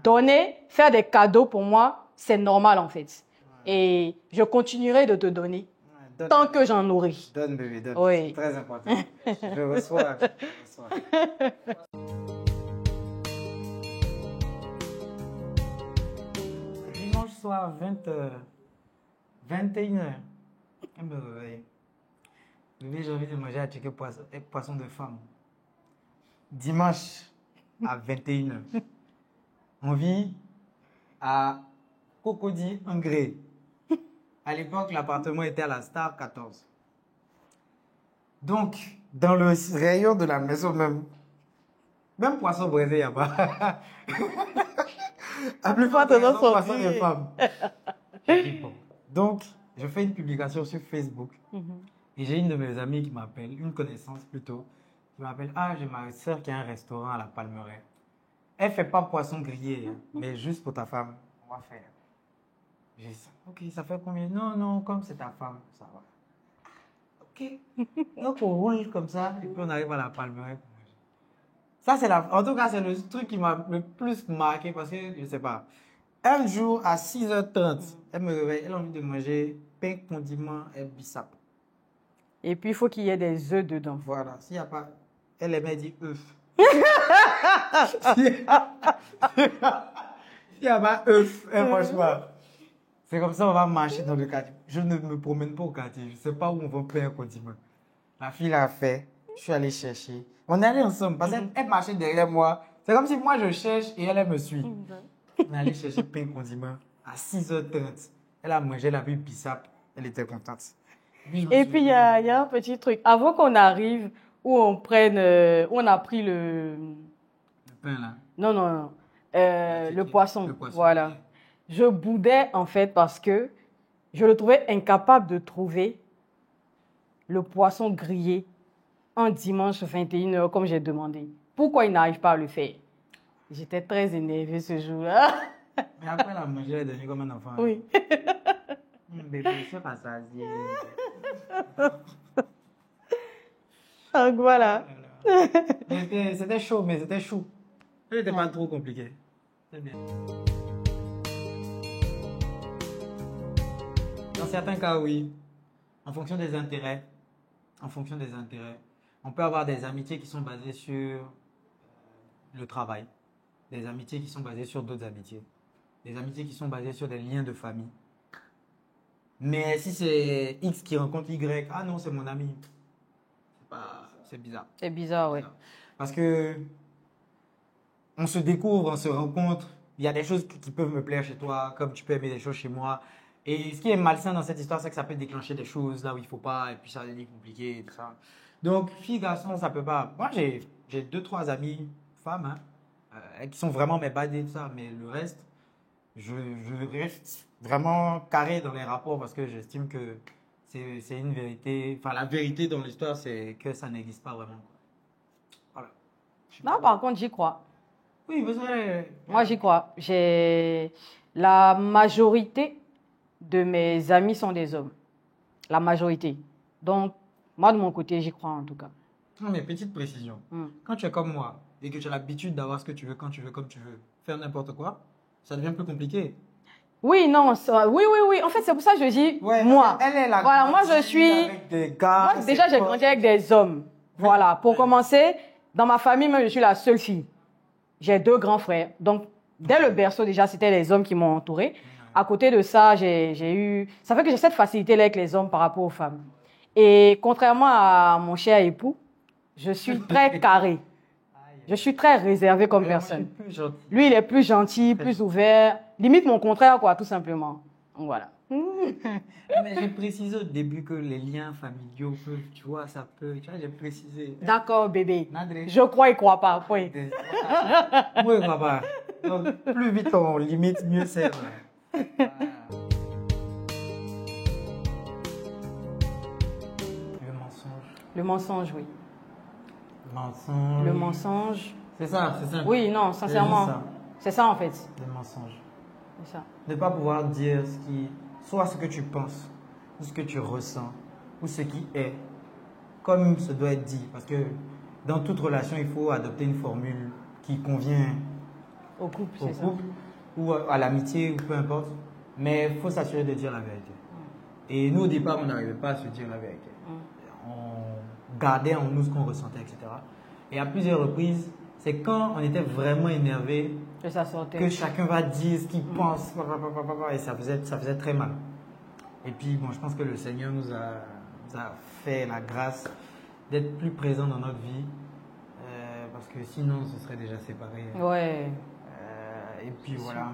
Donner, faire des cadeaux, pour moi, c'est normal, en fait. Et je continuerai de te donner Donne, tant que j'en aurai. donne, bébé, donne. Oui. C'est très important. Je reçois. Je reçois. Dimanche soir, 20h, 21h. Elle me réveille. Bébé, j'ai envie de manger à chicken poisson de femme. Dimanche à 21h. On vit à Cocody, Angré. À l'époque, l'appartement était à la Star 14. Donc, dans le rayon de la maison même poisson braisé, il n'y a pas. La plupart des gens sont poissons de femmes. Donc, je fais une publication sur Facebook. Et j'ai une de mes amies qui m'appelle, une connaissance plutôt, qui m'appelle, ah, j'ai ma soeur qui a un restaurant à la Palmeraie. Elle ne fait pas poisson grillé, hein, mais juste pour ta femme, on va faire. J'ai dit, ok, ça fait combien? Non, non, comme c'est ta femme, ça va. Ok. Donc on roule comme ça, et puis on arrive à la Palmeraie. Ça, en tout cas, c'est le truc qui m'a le plus marqué parce que, je ne sais pas, un jour à 6h30, elle me réveille, elle a envie de manger pain, condiment et bissap. Et puis, il faut qu'il y ait des œufs dedans. Voilà, s'il n'y a pas, elle aimait dire œuf. S'il n'y a pas œuf, franchement, c'est comme ça on va marcher dans le quartier. Je ne me promène pas au quartier, je ne sais pas où on va payer un condiment. La fille l'a fait. Je suis allé chercher. On est allé ensemble parce qu'elle marchait derrière moi. C'est comme si moi je cherche et elle me suit. On est allé chercher pain condiment à 6h30. Elle a mangé la pub bissap. Elle était contente. Et puis, il y a un petit truc. Avant qu'on arrive, où on a pris Le pain là. Non. Le poisson. Le poisson. Voilà. Je boudais, en fait, parce que je le trouvais incapable de trouver le poisson grillé un dimanche 21h, comme j'ai demandé. Pourquoi il n'arrive pas à le faire? J'étais très énervée ce jour-là. Mais après, elle a mangé, elle est devenue comme un enfant. Oui. Bébé, c'est pas ça. Donc, voilà. C'était chaud, mais c'était chou. Elle n'était pas trop compliqué. C'est bien. Dans certains cas, oui. En fonction des intérêts. On peut avoir des amitiés qui sont basées sur le travail. Des amitiés qui sont basées sur d'autres amitiés. Des amitiés qui sont basées sur des liens de famille. Mais si c'est X qui rencontre Y, ah non, c'est mon ami. C'est bizarre. C'est bizarre, oui. Parce que on se découvre, on se rencontre. Il y a des choses qui peuvent me plaire chez toi, comme tu peux aimer des choses chez moi. Et ce qui est malsain dans cette histoire, c'est que ça peut déclencher des choses là où il ne faut pas, et puis ça devient compliqué et tout ça. Donc, fille, garçon, ça peut pas. Moi, j'ai 2-3 amies femmes qui sont vraiment mes badés, tout ça, mais le reste, je reste vraiment carré dans les rapports parce que j'estime que c'est une vérité. Enfin, la vérité dans l'histoire, c'est que ça n'existe pas vraiment. Voilà. Non, par contre, j'y crois. Oui, parce que... Moi, j'y crois. La majorité de mes amis sont des hommes. La majorité. Donc, moi, de mon côté, j'y crois en tout cas. Non, mais petite précision. Quand tu es comme moi et que tu as l'habitude d'avoir ce que tu veux, quand tu veux, comme tu veux, faire n'importe quoi, ça devient plus compliqué. Oui, non, oui. En fait, c'est pour ça que je dis, Ouais, moi. Elle est là. Voilà, moi, je suis... Avec des gars, Moi, déjà, j'ai grandi avec des hommes. Voilà, pour commencer, dans ma famille, même, je suis la seule fille. J'ai 2 grands frères. Donc, dès le berceau, déjà, c'était les hommes qui m'ont entourée. À côté de ça, j'ai eu... Ça fait que j'ai cette facilité-là avec les hommes par rapport aux femmes. Et contrairement à mon cher époux, je suis très carrée. Je suis très réservée comme personne. Lui, il est plus gentil, plus ouvert. Limite mon contraire, quoi, tout simplement. Donc, voilà. Mais j'ai précisé au début que les liens familiaux peuvent, tu vois, ça peut... Tu vois, j'ai précisé. D'accord, bébé. Nadré. Je crois, il ne croit pas. Oui. Moi, je crois pas. Donc, plus vite on limite, mieux c'est. Voilà. Le mensonge. Le mensonge, oui. Mensonge. Le mensonge. C'est ça. Oui, non, sincèrement. C'est ça, en fait. Le mensonge. C'est ça. Ne pas pouvoir dire soit ce que tu penses, ou ce que tu ressens, ou ce qui est, comme ce doit être dit. Parce que dans toute relation, il faut adopter une formule qui convient Au couple, au c'est ça. couple, ou à l'amitié, ou peu importe. Mais il faut s'assurer de dire la vérité. Et nous, au départ, on n'arrivait pas à se dire la vérité. On gardait en nous ce qu'on ressentait, etc. Et à plusieurs reprises, c'est quand on était vraiment énervé Que ça sortait. que chacun va dire ce qu'il pense, et ça faisait très mal. Et puis, bon, je pense que le Seigneur nous a fait la grâce d'être plus présent dans notre vie, parce que sinon, on se serait déjà séparés. Ouais. Et puis voilà.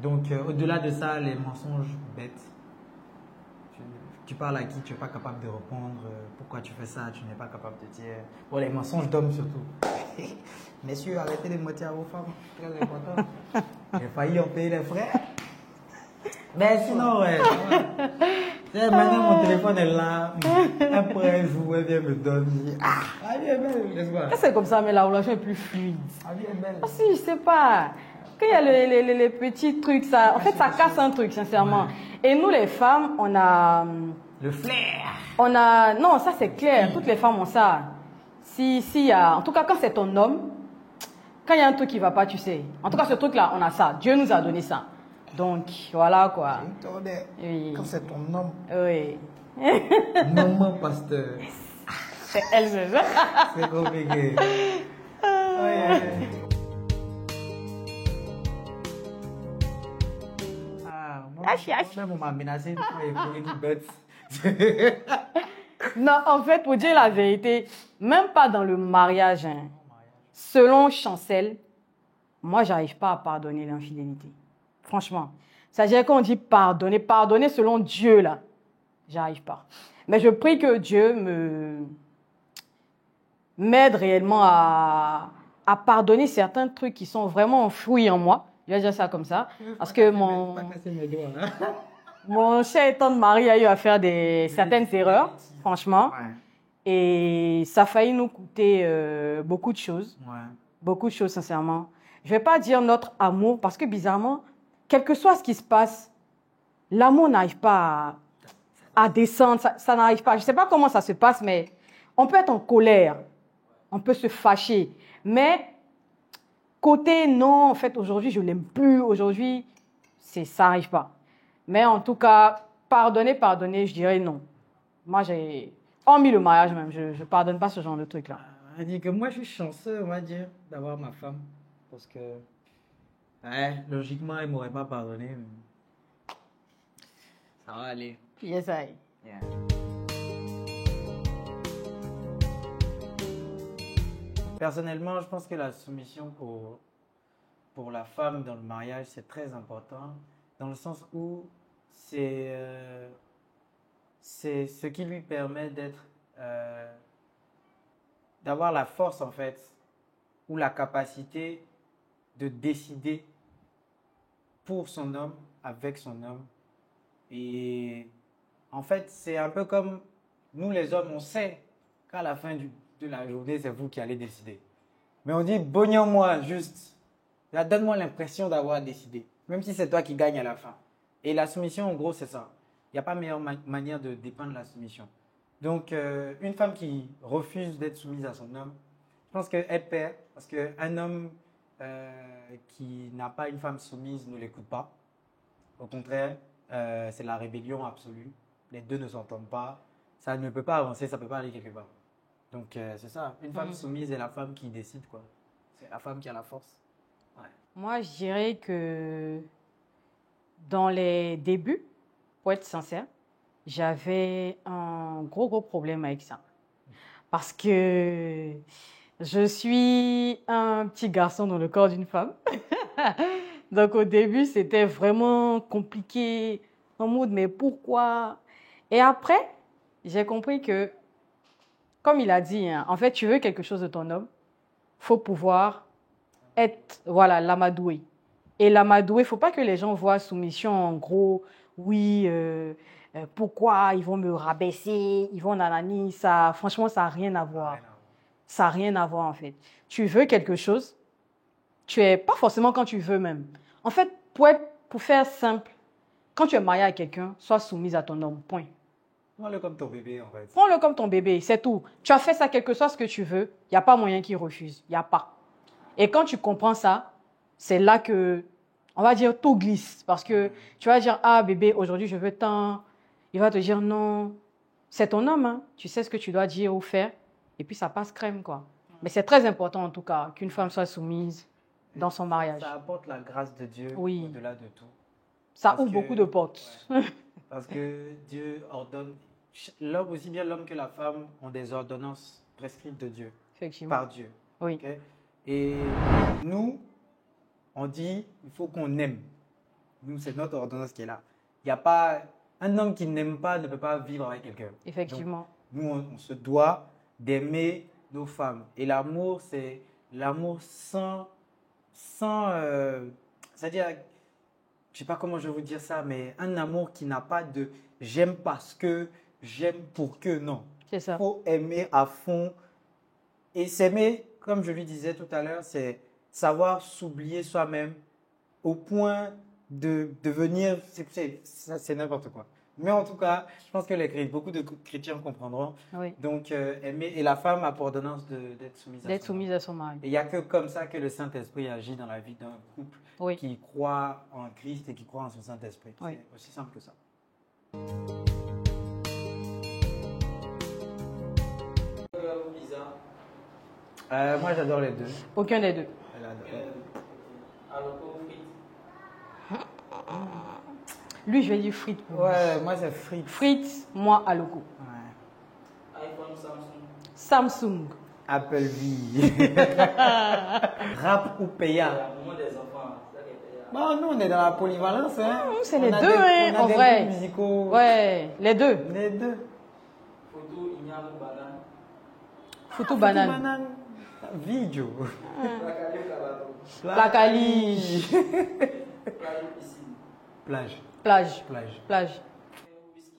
Donc, au-delà de ça, les mensonges bêtes. Tu parles à qui tu n'es pas capable de répondre, pourquoi tu fais ça, tu n'es pas capable de dire. Bon, les mensonges d'hommes surtout. Messieurs, arrêtez de mentir à vos femmes, très important. J'ai failli en payer les frais. Mais sinon, ouais. Maintenant, mon téléphone est là. Après un jour, elle vient me donner. Ah, elle est belle, n'est-ce pas? C'est comme ça, mais la relation est plus fluide. Elle est belle. Ah si, je sais pas. Quand il y a les petits trucs, ça, en fait, ça casse un truc, sincèrement. Et nous, les femmes, on a... Le flair. Non, ça c'est clair. Toutes les femmes ont ça. En tout cas, quand c'est ton homme, quand il y a un truc qui ne va pas, tu sais. En tout cas, ce truc-là, on a ça. Dieu nous a donné ça. Donc, voilà quoi. Oui. Quand c'est ton homme. Oui. Maman pasteur. C'est elle-même. C'est compliqué. Hachi. Même on m'a menacé de faire une bête. Non, en fait, pour dire la vérité, même pas dans le mariage, hein, selon Chancel, moi, j'arrive pas à pardonner l'infidélité. Franchement. C'est-à-dire qu'on dit pardonner, pardonner selon Dieu, là, j'arrive pas. Mais je prie que Dieu m'aide réellement à pardonner certains trucs qui sont vraiment enfouis en moi. Je vais dire ça comme ça. Parce que mon cher étant de mari a eu à faire certaines erreurs, franchement. Ouais. Et ça a failli nous coûter beaucoup de choses. Ouais. Beaucoup de choses, sincèrement. Je ne vais pas dire notre amour, parce que bizarrement, quel que soit ce qui se passe, l'amour n'arrive pas à descendre. Ça n'arrive pas. Je ne sais pas comment ça se passe, mais on peut être en colère. On peut se fâcher. Mais côté non, en fait, aujourd'hui, je ne l'aime plus. Aujourd'hui, ça n'arrive pas. Mais en tout cas, pardonner, je dirais non. Moi, hormis le mariage même, je ne pardonne pas ce genre de truc-là. On dit que moi, je suis chanceux, on va dire, d'avoir ma femme. Parce que, ouais, logiquement, elle ne m'aurait pas pardonné. Mais ça va aller. Yes, I. Yeah. Personnellement, je pense que la soumission pour la femme dans le mariage, c'est très important. Dans le sens où c'est ce qui lui permet d'avoir la force, en fait, ou la capacité de décider pour son homme, avec son homme. Et en fait, c'est un peu comme nous les hommes, on sait qu'à la fin de la journée, c'est vous qui allez décider. Mais on dit, bognons-moi juste. Là, donne-moi l'impression d'avoir décidé. Même si c'est toi qui gagne à la fin. Et la soumission, en gros, c'est ça. Il n'y a pas meilleure manière de dépendre de la soumission. Donc, une femme qui refuse d'être soumise à son homme, je pense qu'elle perd. Parce qu'un homme qui n'a pas une femme soumise ne l'écoute pas. Au contraire, c'est la rébellion absolue. Les deux ne s'entendent pas. Ça ne peut pas avancer, ça ne peut pas aller quelque part. Donc, c'est ça. Une femme soumise est la femme qui décide, quoi. C'est la femme qui a la force. Ouais. Moi, je dirais que dans les débuts, pour être sincère, j'avais un gros problème avec ça. Parce que je suis un petit garçon dans le corps d'une femme. Donc, au début, c'était vraiment compliqué. En mode, mais pourquoi? Et après, j'ai compris que, comme il a dit, hein, en fait, tu veux quelque chose de ton homme, il faut pouvoir être, voilà, l'amadoué. Et l'amadoué, il ne faut pas que les gens voient soumission en gros, oui, pourquoi ils vont me rabaisser, ils vont nanani, ça, franchement, ça n'a rien à voir. Ça n'a rien à voir, en fait. Tu veux quelque chose, tu es, pas forcément quand tu veux même. En fait, pour faire simple, quand tu es marié à quelqu'un, sois soumise à ton homme, point. Prends-le comme ton bébé, en fait. Prends-le comme ton bébé, c'est tout. Tu as fait ça, quel que soit ce que tu veux, il n'y a pas moyen qu'il refuse, il n'y a pas. Et quand tu comprends ça, c'est là que, on va dire, tout glisse. Parce que tu vas dire, ah bébé, aujourd'hui je veux tant. Il va te dire, non, c'est ton homme, hein. Tu sais ce que tu dois dire ou faire. Et puis ça passe crème, quoi. Mais c'est très important, en tout cas, qu'une femme soit soumise dans son mariage. Ça apporte la grâce de Dieu au-delà de tout. Ça ouvre beaucoup de portes. Ouais, parce que Dieu ordonne, l'homme, aussi bien l'homme que la femme, ont des ordonnances prescrites de Dieu. Effectivement. Par Dieu. Oui. Okay? Et nous, on dit, il faut qu'on aime. Nous, c'est notre ordonnance qui est là. Il n'y a pas, un homme qui n'aime pas ne peut pas vivre avec quelqu'un. Effectivement. Donc, nous, on se doit d'aimer nos femmes. Et l'amour, c'est l'amour sans c'est-à-dire, je sais pas comment je vais vous dire ça, mais un amour qui n'a pas de j'aime parce que, j'aime pour que, non. C'est ça. Il faut aimer à fond. Et s'aimer, comme je lui disais tout à l'heure, c'est savoir s'oublier soi-même au point de devenir, c'est n'importe quoi. Mais en tout cas, je pense que beaucoup de chrétiens comprendront. Oui. Donc, aimer, et la femme a pour ordonnance d'être soumise à son mari. Et il n'y a que comme ça que le Saint-Esprit agit dans la vie d'un couple qui croit en Christ et qui croit en son Saint-Esprit. Oui. C'est aussi simple que ça. Moi, j'adore les deux. Aucun des deux. Elle adore. Alors, frites. Lui, je vais dire frites. Ouais, moi, c'est frites. Frites, moi, à loco. Ouais. Samsung. Apple V. Rap ou payant. La maman des enfants, c'est ça qui est payant. Bon, nous, on est dans la polyvalence. Hein. C'est On les a deux, des- hein, on a en des vrai. groupes musicaux. Ouais, les deux. Les deux. Photo, igname, banane. Photo banane. Banane. Vidéo. La calée, la bateau. La caliche. Plage, piscine. Plage. Plage. Plage. Plage. Whisky.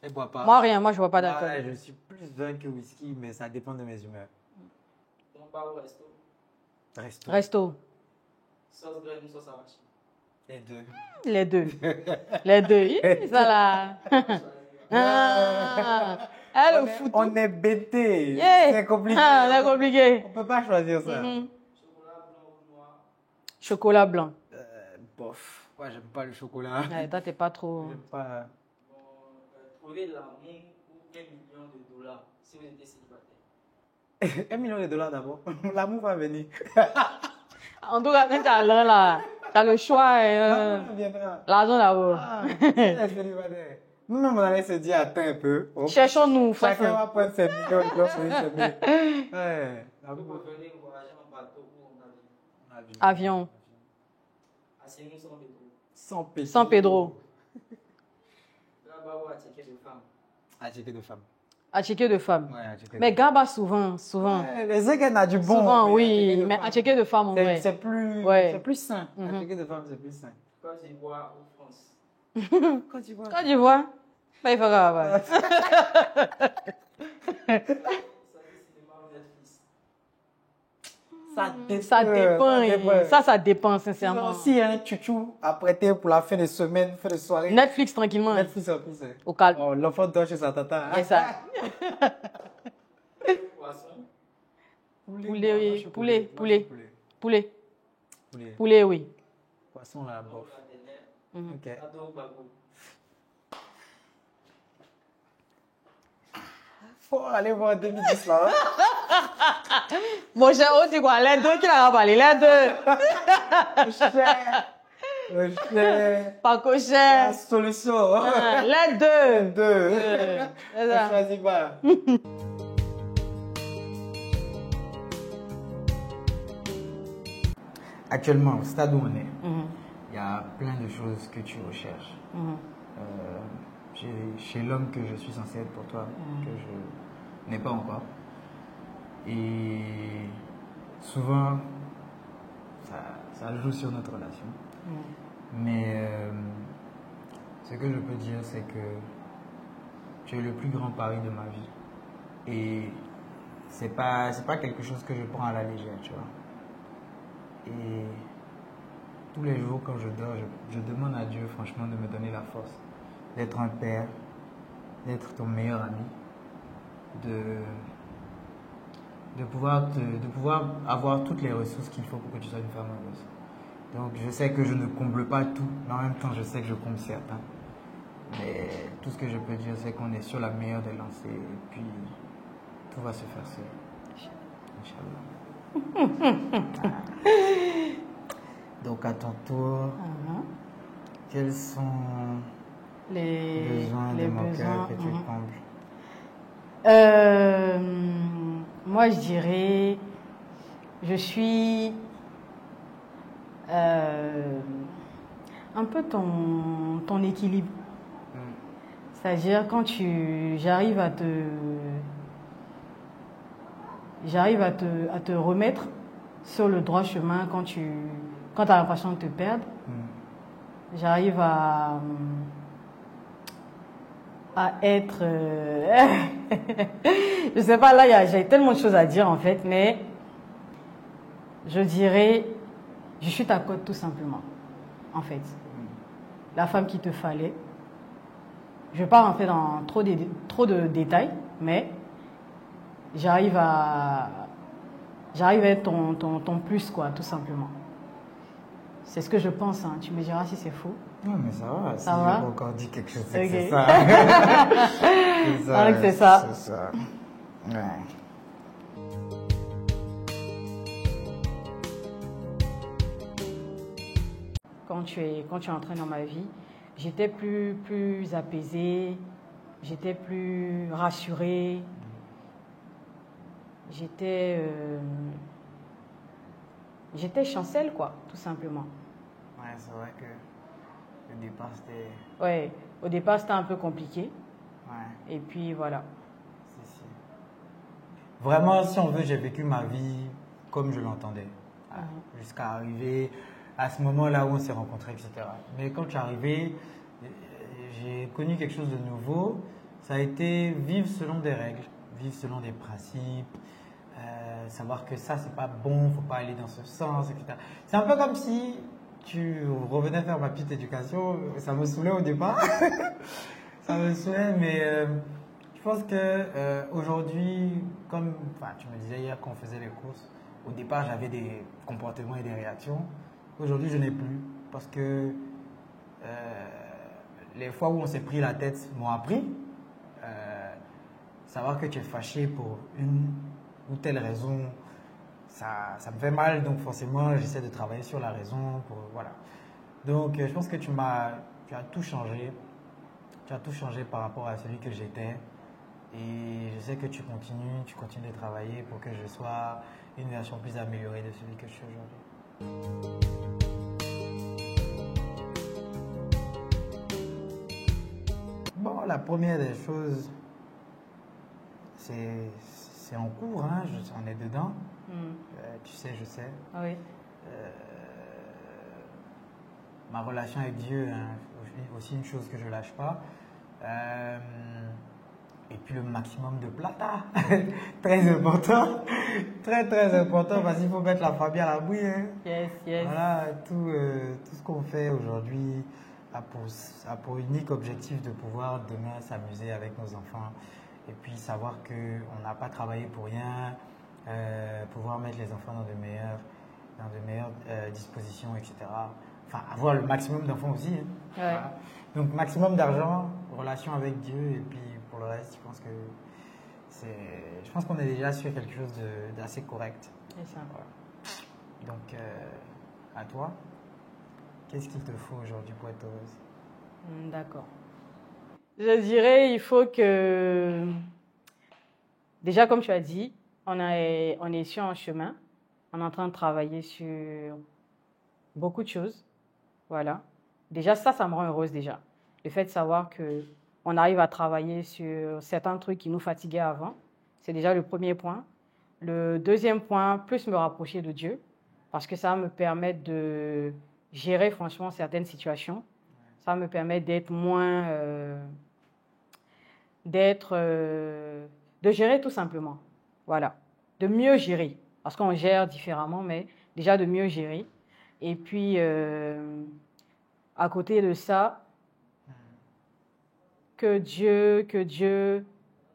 Elle boit pas. Moi, rien. Moi, je vois pas Ouais, d'alcool. je suis plus vin que whisky, mais ça dépend de mes humeurs. On part au resto. Resto. Resto. Sauce graine, sauce arachide. Les deux. Les deux. Les deux. Hi, ça là. Ah. Ah, le foot. On est bêtés. Yeah. C'est compliqué. Ah, c'est compliqué. On peut pas choisir ça. Mhm. Chocolat blanc ou noir. Chocolat blanc. Bof. Moi, j'aime pas le chocolat. Ouais, toi, t'es pas trop. J'aime pas. Bon, trouver l'amour pour 1 million de dollars si vous étiez célibataire. 1 million de dollars d'abord. L'amour va venir. En tout cas, quand t'as l'un là, t'as le choix. L'amour viendra. L'argent d'abord. Ah, c'est célibataire. Nous-mêmes, on allait se dire, attends un peu. Oh, Cherchons-nous, chacun frère. va prendre ses millions et l'autre ses millions. Ouais. Vous L'amour. préférez voyager en bateau ou en avion. Avion. Asseyez-nous sans Pedro. Sans Pedro. Sans Pedro. Là-bas, vous attiquez de femmes. À checker de femmes. À checker de femmes. Ouais, à checker Mais de femmes. Gaba, souvent, souvent. Ouais, les Zégen a du bon. Souvent, mais oui. à Mais à checker de femmes, en C'est vrai. c'est plus, Ouais. c'est plus sain. Mhm. À checker de femmes, c'est plus sain. Côte d'Ivoire ou France. Quand tu vois. Quand tu vois, bah, il faut Gaba. Ça dit cinéma ou Netflix. Ça dépend. Ça dépend, sincèrement. Si un chouchou à prêter pour la fin de semaine, fin de soirée. Netflix, tranquillement. Netflix en plus. Hein. Au calme. Oh, l'enfant dort chez sa tata. Et ça. Poisson. Poulet, oui. Moi, je suis Poulet, poulet. Poulet. Poulet. Poulet. Poulet, oui. Poisson là, bof. Mhm. Ok. Ado ou bagou. Faut aller voir 2010 là. Hein? Mon cher, on dit quoi? Les deux qui l'ont parlé, les deux. Pas La cocher. solution. Les deux. Deux. C'est ça. Choisis pas. Actuellement, au stade où on est, Mhm. il y a plein de choses que tu recherches. Mhm. Chez l'homme que je suis censé être pour toi, que je n'ai pas encore. Et souvent, ça joue sur notre relation. Mais ce que je peux dire, c'est que tu es le plus grand pari de ma vie. Et c'est pas quelque chose que je prends à la légère, tu vois. Et tous les jours, quand je dors, je demande à Dieu, franchement, de me donner la force d'être un père, d'être ton meilleur ami, de pouvoir avoir toutes les ressources qu'il faut pour que tu sois une femme heureuse. Donc, je sais que je ne comble pas tout, mais en même temps, je sais que je comble certains. Mais tout ce que je peux dire, c'est qu'on est sur la meilleure des lancées, et puis tout va se faire seul. Inch'Allah. Donc, à ton tour, Mhm. quels sont Les besoins de mon cœur que tu mhm. combles? Moi, je dirais, je suis un peu ton équilibre. C'est-à-dire quand j'arrive à te remettre sur le droit chemin quand tu as l'impression de te perdre. J'arrive à être... je sais pas, là, j'ai tellement de choses à dire en fait, mais je dirais, je suis ta côte tout simplement, en fait. La femme qu'il te fallait. Je ne vais pas rentrer dans trop de détails, mais j'arrive à être ton plus, quoi, tout simplement. C'est ce que je pense, hein. Tu me diras si c'est faux. Non, mais ça va. Ça si va? j'ai pas encore dit quelque chose, c'est que Ok. c'est ça. C'est ça. Donc, c'est ça. C'est ça. Ouais. Quand tu es entré dans ma vie, j'étais plus apaisée, j'étais plus rassurée. j'étais j'étais chancelle, quoi, tout simplement. Ouais, c'est vrai que le départ, c'était... Ouais, au départ, c'était un peu compliqué. Ouais, Et puis, voilà. si. Vraiment, si on veut, j'ai vécu ma vie comme je l'entendais. Voilà. Jusqu'à arriver à ce moment-là où on s'est rencontrés, etc. Mais quand je suis arrivé, j'ai connu quelque chose de nouveau. Ça a été vivre selon des règles, vivre selon des principes, savoir que ça, c'est pas bon, faut pas aller dans ce sens, etc. C'est un peu comme si tu revenais faire ma petite éducation. Ça me saoulait au départ. Ça me saoulait, mais je pense que aujourd'hui, comme enfin, tu me disais hier quand on faisait les courses, au départ j'avais des comportements et des réactions. Aujourd'hui, je n'ai plus parce que les fois où on s'est pris la tête m'ont appris. Savoir que tu es fâché pour une ou telle raison, ça me fait mal, donc forcément j'essaie de travailler sur la raison. Voilà. Donc je pense que tu as tout changé. Tu as tout changé par rapport à celui que j'étais. Et je sais que tu continues de travailler pour que je sois une version plus améliorée de celui que je suis aujourd'hui. Bon, la première des choses, c'est en cours, hein, on est dedans. Tu sais, je sais. Oui. Ma relation avec Dieu, hein, aussi une chose que je ne lâche pas. Et puis le maximum de plata, très important, très important parce qu'il faut mettre la famille à l'abri. Hein. Yes. Voilà, tout ce qu'on fait aujourd'hui a pour unique objectif de pouvoir demain s'amuser avec nos enfants et puis savoir qu'on n'a pas travaillé pour rien, pouvoir mettre les enfants dans de meilleures dispositions, etc. Enfin, avoir le maximum d'enfants aussi. Hein. Ouais. Voilà. Donc, maximum d'argent, relation avec Dieu, et puis pour le reste, je pense qu'on est déjà sur quelque chose d'assez correct. C'est ça. Voilà. Donc, à toi, qu'est-ce qu'il te faut aujourd'hui pour être heureuse? D'accord. Je dirais, il faut que, déjà comme tu as dit, on est sur un chemin, on est en train de travailler sur beaucoup de choses. Voilà. Déjà, ça me rend heureuse déjà. Le fait de savoir qu'on arrive à travailler sur certains trucs qui nous fatiguaient avant, c'est déjà le premier point. Le deuxième point, plus me rapprocher de Dieu, parce que ça va me permettre de gérer franchement certaines situations. Ça va me permettre d'être moins... de gérer tout simplement. Voilà. De mieux gérer. Parce qu'on gère différemment, mais déjà de mieux gérer. Et puis, à côté de ça, que Dieu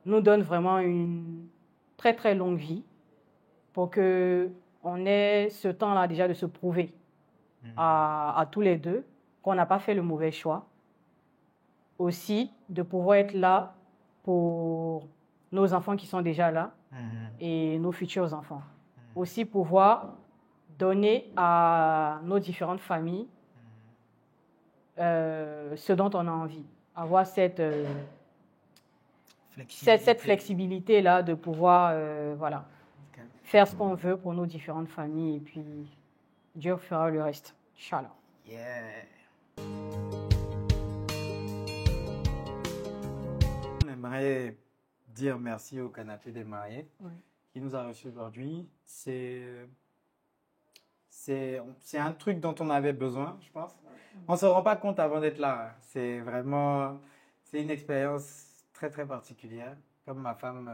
nous donne vraiment une très très longue vie pour qu'on ait ce temps-là déjà de se prouver à tous les deux qu'on n'a pas fait le mauvais choix. Aussi, de pouvoir être là pour nos enfants qui sont déjà là et nos futurs enfants. Aussi pouvoir donner à nos différentes familles ce dont on a envie. Avoir cette flexibilité-là de pouvoir voilà, faire ce qu'on veut pour nos différentes familles et puis Dieu fera le reste. Inch'Allah. Yeah. On aimerait dire merci au Canapé des mariés qui nous a reçus aujourd'hui. C'est un truc dont on avait besoin, je pense. On ne se rend pas compte avant d'être là. C'est une expérience très, très particulière. Comme ma femme...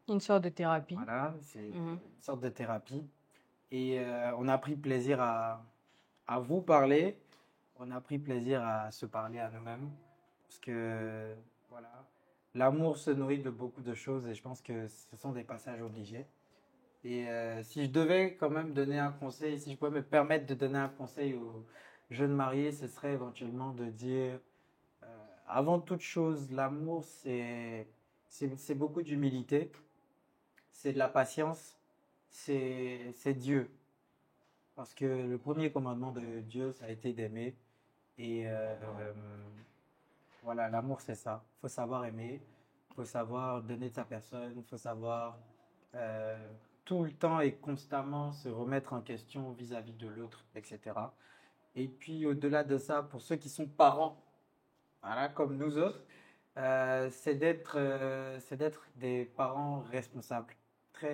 une sorte de thérapie. Voilà, c'est une sorte de thérapie. Et on a pris plaisir à vous parler. On a pris plaisir à se parler à nous-mêmes. Parce que, voilà, l'amour se nourrit de beaucoup de choses et je pense que ce sont des passages obligés. Et si je devais quand même donner un conseil, si je pouvais me permettre de donner un conseil aux jeunes mariés, ce serait éventuellement de dire, avant toute chose, l'amour, c'est beaucoup d'humilité, c'est de la patience, c'est Dieu. Parce que le premier commandement de Dieu, ça a été d'aimer. Et voilà, l'amour, c'est ça. Il faut savoir aimer, il faut savoir donner de sa personne, il faut savoir tout le temps et constamment se remettre en question vis-à-vis de l'autre, etc. Et puis au-delà de ça, pour ceux qui sont parents, voilà, comme nous autres, c'est d'être des parents responsables.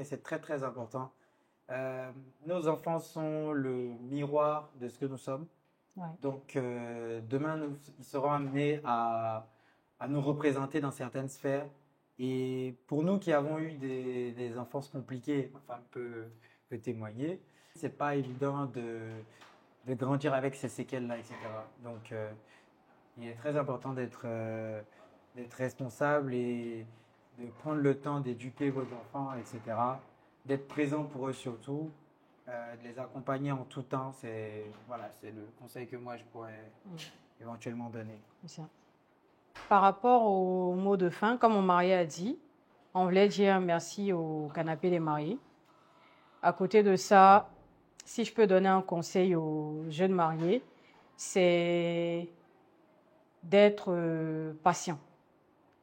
C'est très très important. Nos enfants sont le miroir de ce que nous sommes. Ouais. Donc demain, ils seront amenés à nous représenter dans certaines sphères. Et pour nous qui avons eu des enfances compliquées, ma femme peut témoigner, c'est pas évident de grandir avec ces séquelles-là, etc. Donc il est très important d'être responsable et de prendre le temps d'éduquer vos enfants, etc. D'être présent pour eux surtout, de les accompagner en tout temps. C'est le conseil que moi je pourrais éventuellement donner. C'est ça. Par rapport au mot de fin, comme mon mari a dit, on voulait dire merci au canapé des mariés. À côté de ça, si je peux donner un conseil aux jeunes mariés, c'est d'être patient.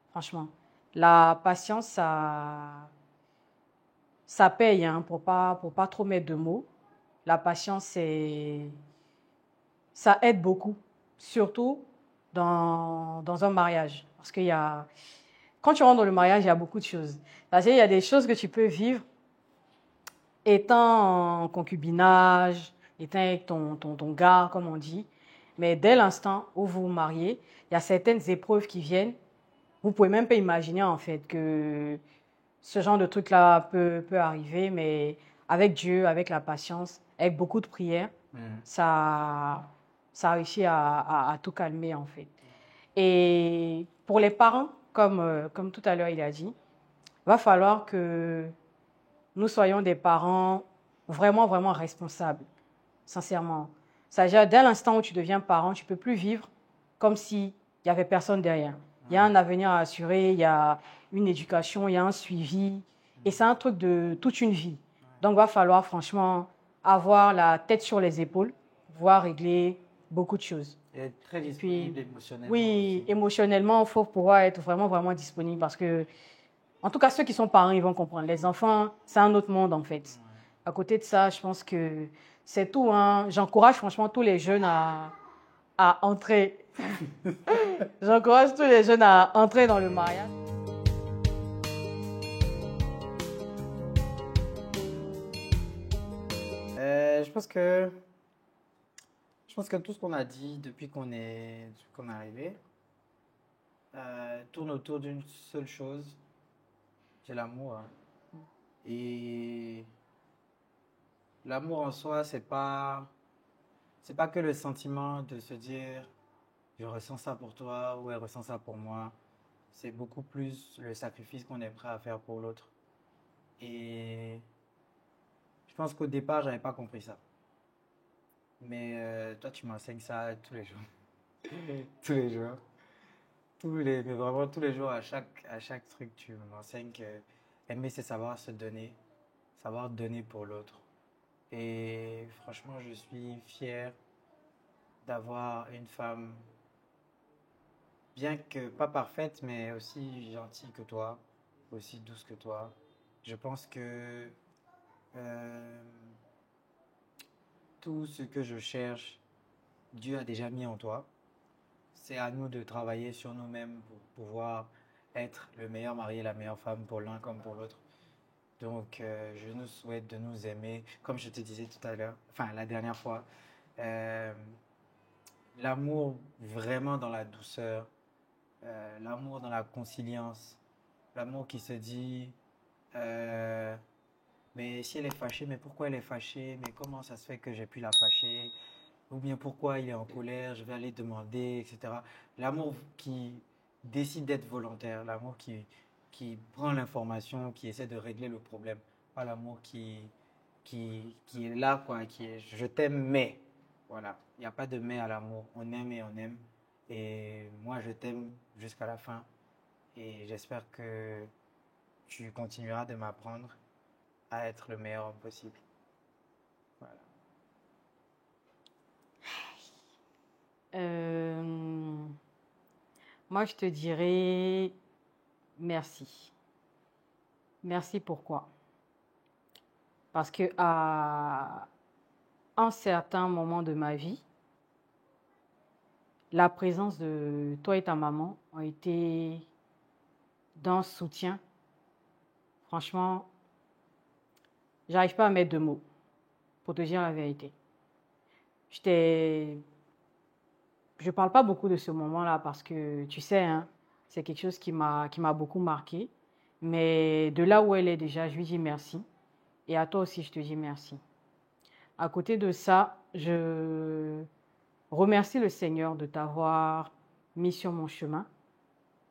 Franchement, la patience, ça paye, hein, pour pas trop mettre de mots. La patience, ça aide beaucoup, surtout dans un mariage. Parce quand tu rentres dans le mariage, il y a beaucoup de choses. Parce qu'il y a des choses que tu peux vivre étant en concubinage, étant avec ton gars, comme on dit. Mais dès l'instant où vous vous mariez, il y a certaines épreuves qui viennent. Vous pouvez même pas imaginer, en fait, que ce genre de truc-là peut arriver. Mais avec Dieu, avec la patience, avec beaucoup de prières, ça réussit à tout calmer, en fait. Et pour les parents, comme tout à l'heure il a dit, va falloir que nous soyons des parents vraiment, vraiment responsables, sincèrement. C'est-à-dire, dès l'instant où tu deviens parent, tu ne peux plus vivre comme s'il n'y avait personne derrière. Il y a un avenir à assurer, il y a une éducation, il y a un suivi. Et c'est un truc de toute une vie. Donc, il va falloir franchement avoir la tête sur les épaules, pouvoir régler beaucoup de choses. Et être très disponible émotionnellement. Oui, aussi. émotionnellement, il faut pouvoir être vraiment, vraiment disponible parce que, en tout cas, ceux qui sont parents, ils vont comprendre. Les enfants, c'est un autre monde, en fait. À côté de ça, je pense que c'est tout, hein. J'encourage franchement tous les jeunes à entrer. J'encourage tous les jeunes à entrer dans le mariage. Je pense que tout ce qu'on a dit depuis qu'on est arrivé tourne autour d'une seule chose, c'est l'amour. Hein. Et l'amour en soi, c'est pas que le sentiment de se dire je ressens ça pour toi ou elle ressent ça pour moi. C'est beaucoup plus le sacrifice qu'on est prêt à faire pour l'autre. Et je pense qu'au départ, j'avais pas compris ça. Mais toi, tu m'enseignes ça tous les jours. Tous les jours. Mais vraiment tous les jours, à chaque truc, tu m'enseignes que aimer, c'est savoir se donner, savoir donner pour l'autre. Et franchement, je suis fier d'avoir une femme, bien que pas parfaite, mais aussi gentille que toi, aussi douce que toi. Je pense que euh, tout ce que je cherche, Dieu a déjà mis en toi. C'est à nous de travailler sur nous-mêmes pour pouvoir être le meilleur mari et la meilleure femme pour l'un comme pour l'autre. Donc, je nous souhaite de nous aimer, comme je te disais tout à l'heure, enfin la dernière fois, l'amour vraiment dans la douceur, l'amour dans la conciliance, l'amour qui se dit, mais si elle est fâchée, mais pourquoi elle est fâchée, mais comment ça se fait que j'ai pu la fâcher, ou bien pourquoi il est en colère, je vais aller demander, etc. L'amour qui décide d'être volontaire, l'amour qui prend l'information, qui essaie de régler le problème, pas l'amour qui est là, quoi, qui est je t'aime, mais. Voilà, il n'y a pas de mais à l'amour, on aime et on aime. Et moi, je t'aime jusqu'à la fin. Et j'espère que tu continueras de m'apprendre à être le meilleur homme possible. Voilà. Moi, je te dirais merci. Merci pourquoi? Parce que à un certain moment de ma vie, la présence de toi et ta maman ont été d'un soutien. Franchement, j'arrive pas à mettre de mots pour te dire la vérité. Je parle pas beaucoup de ce moment-là parce que tu sais, hein, c'est quelque chose qui m'a beaucoup marqué. Mais de là où elle est déjà, je lui dis merci. Et à toi aussi, je te dis merci. À côté de ça, je remercie le Seigneur de t'avoir mis sur mon chemin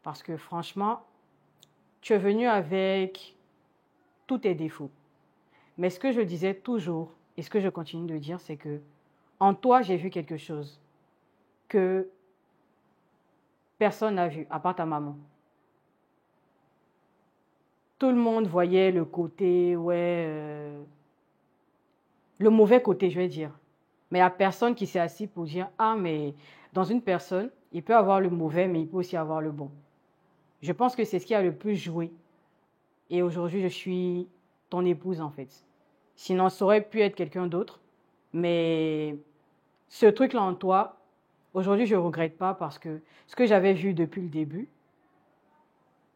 parce que franchement, tu es venu avec tous tes défauts. Mais ce que je disais toujours et ce que je continue de dire, c'est que en toi, j'ai vu quelque chose que personne n'a vu, à part ta maman. Tout le monde voyait le côté, le mauvais côté, je vais dire. Mais il n'y a personne qui s'est assis pour dire, ah, mais dans une personne, il peut avoir le mauvais, mais il peut aussi avoir le bon. Je pense que c'est ce qui a le plus joué. Et aujourd'hui, je suis ton épouse, en fait. Sinon, ça aurait pu être quelqu'un d'autre. Mais ce truc-là en toi, aujourd'hui, je ne regrette pas parce que ce que j'avais vu depuis le début,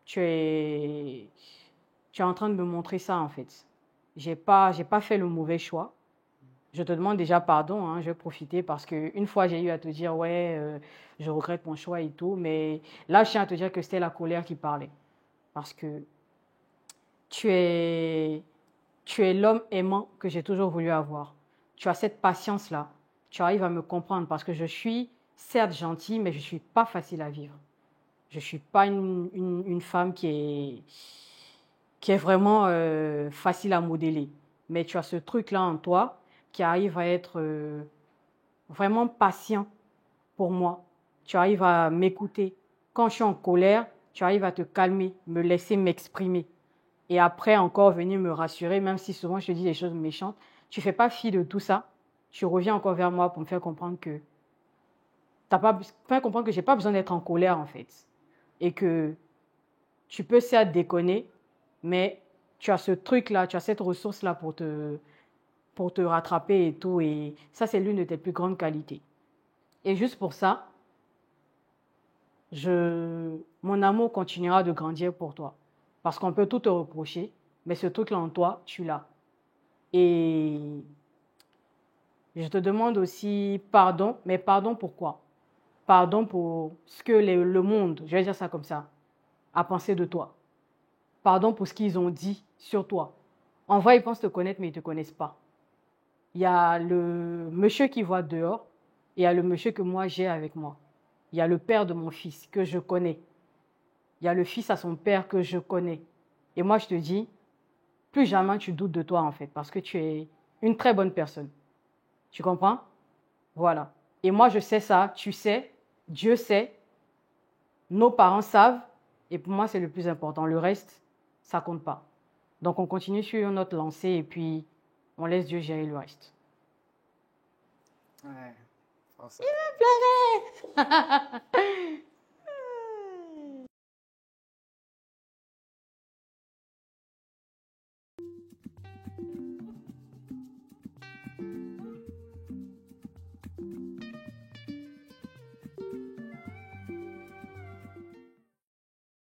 tu es en train de me montrer ça, en fait. J'ai pas fait le mauvais choix. Je te demande déjà pardon, hein, je vais profiter parce qu'une fois, j'ai eu à te dire, je regrette mon choix et tout. Mais là, je tiens à te dire que c'était la colère qui parlait. Parce que tu es l'homme aimant que j'ai toujours voulu avoir. Tu as cette patience-là. Tu arrives à me comprendre parce que je suis certes gentille, mais je ne suis pas facile à vivre. Je ne suis pas une femme qui est vraiment facile à modeler. Mais tu as ce truc-là en toi qui arrive à être vraiment patient pour moi. Tu arrives à m'écouter. Quand je suis en colère, tu arrives à te calmer, me laisser m'exprimer. Et après, encore venir me rassurer, même si souvent je te dis des choses méchantes. Tu ne fais pas fi de tout ça. Tu reviens encore vers moi pour me faire comprendre que je n'ai pas besoin d'être en colère, en fait. Et que tu peux certes déconner, mais tu as ce truc-là, tu as cette ressource-là pour te rattraper et tout. Et ça, c'est l'une de tes plus grandes qualités. Et juste pour ça, mon amour continuera de grandir pour toi. Parce qu'on peut tout te reprocher, mais ce truc-là en toi, tu l'as. Et je te demande aussi pardon, mais pardon pourquoi? Pardon pour ce que le monde, je vais dire ça comme ça, a pensé de toi. Pardon pour ce qu'ils ont dit sur toi. En vrai, ils pensent te connaître, mais ils ne te connaissent pas. Il y a le monsieur qui voit dehors et il y a le monsieur que moi j'ai avec moi. Il y a le père de mon fils que je connais. Il y a le fils à son père que je connais. Et moi, je te dis, plus jamais tu doutes de toi, en fait, parce que tu es une très bonne personne. Tu comprends? Voilà. Et moi, je sais ça, tu sais, Dieu sait, nos parents savent, et pour moi, c'est le plus important. Le reste, ça compte pas. Donc, on continue sur notre lancée et puis on laisse Dieu gérer le reste. Ouais. Il me pleurait.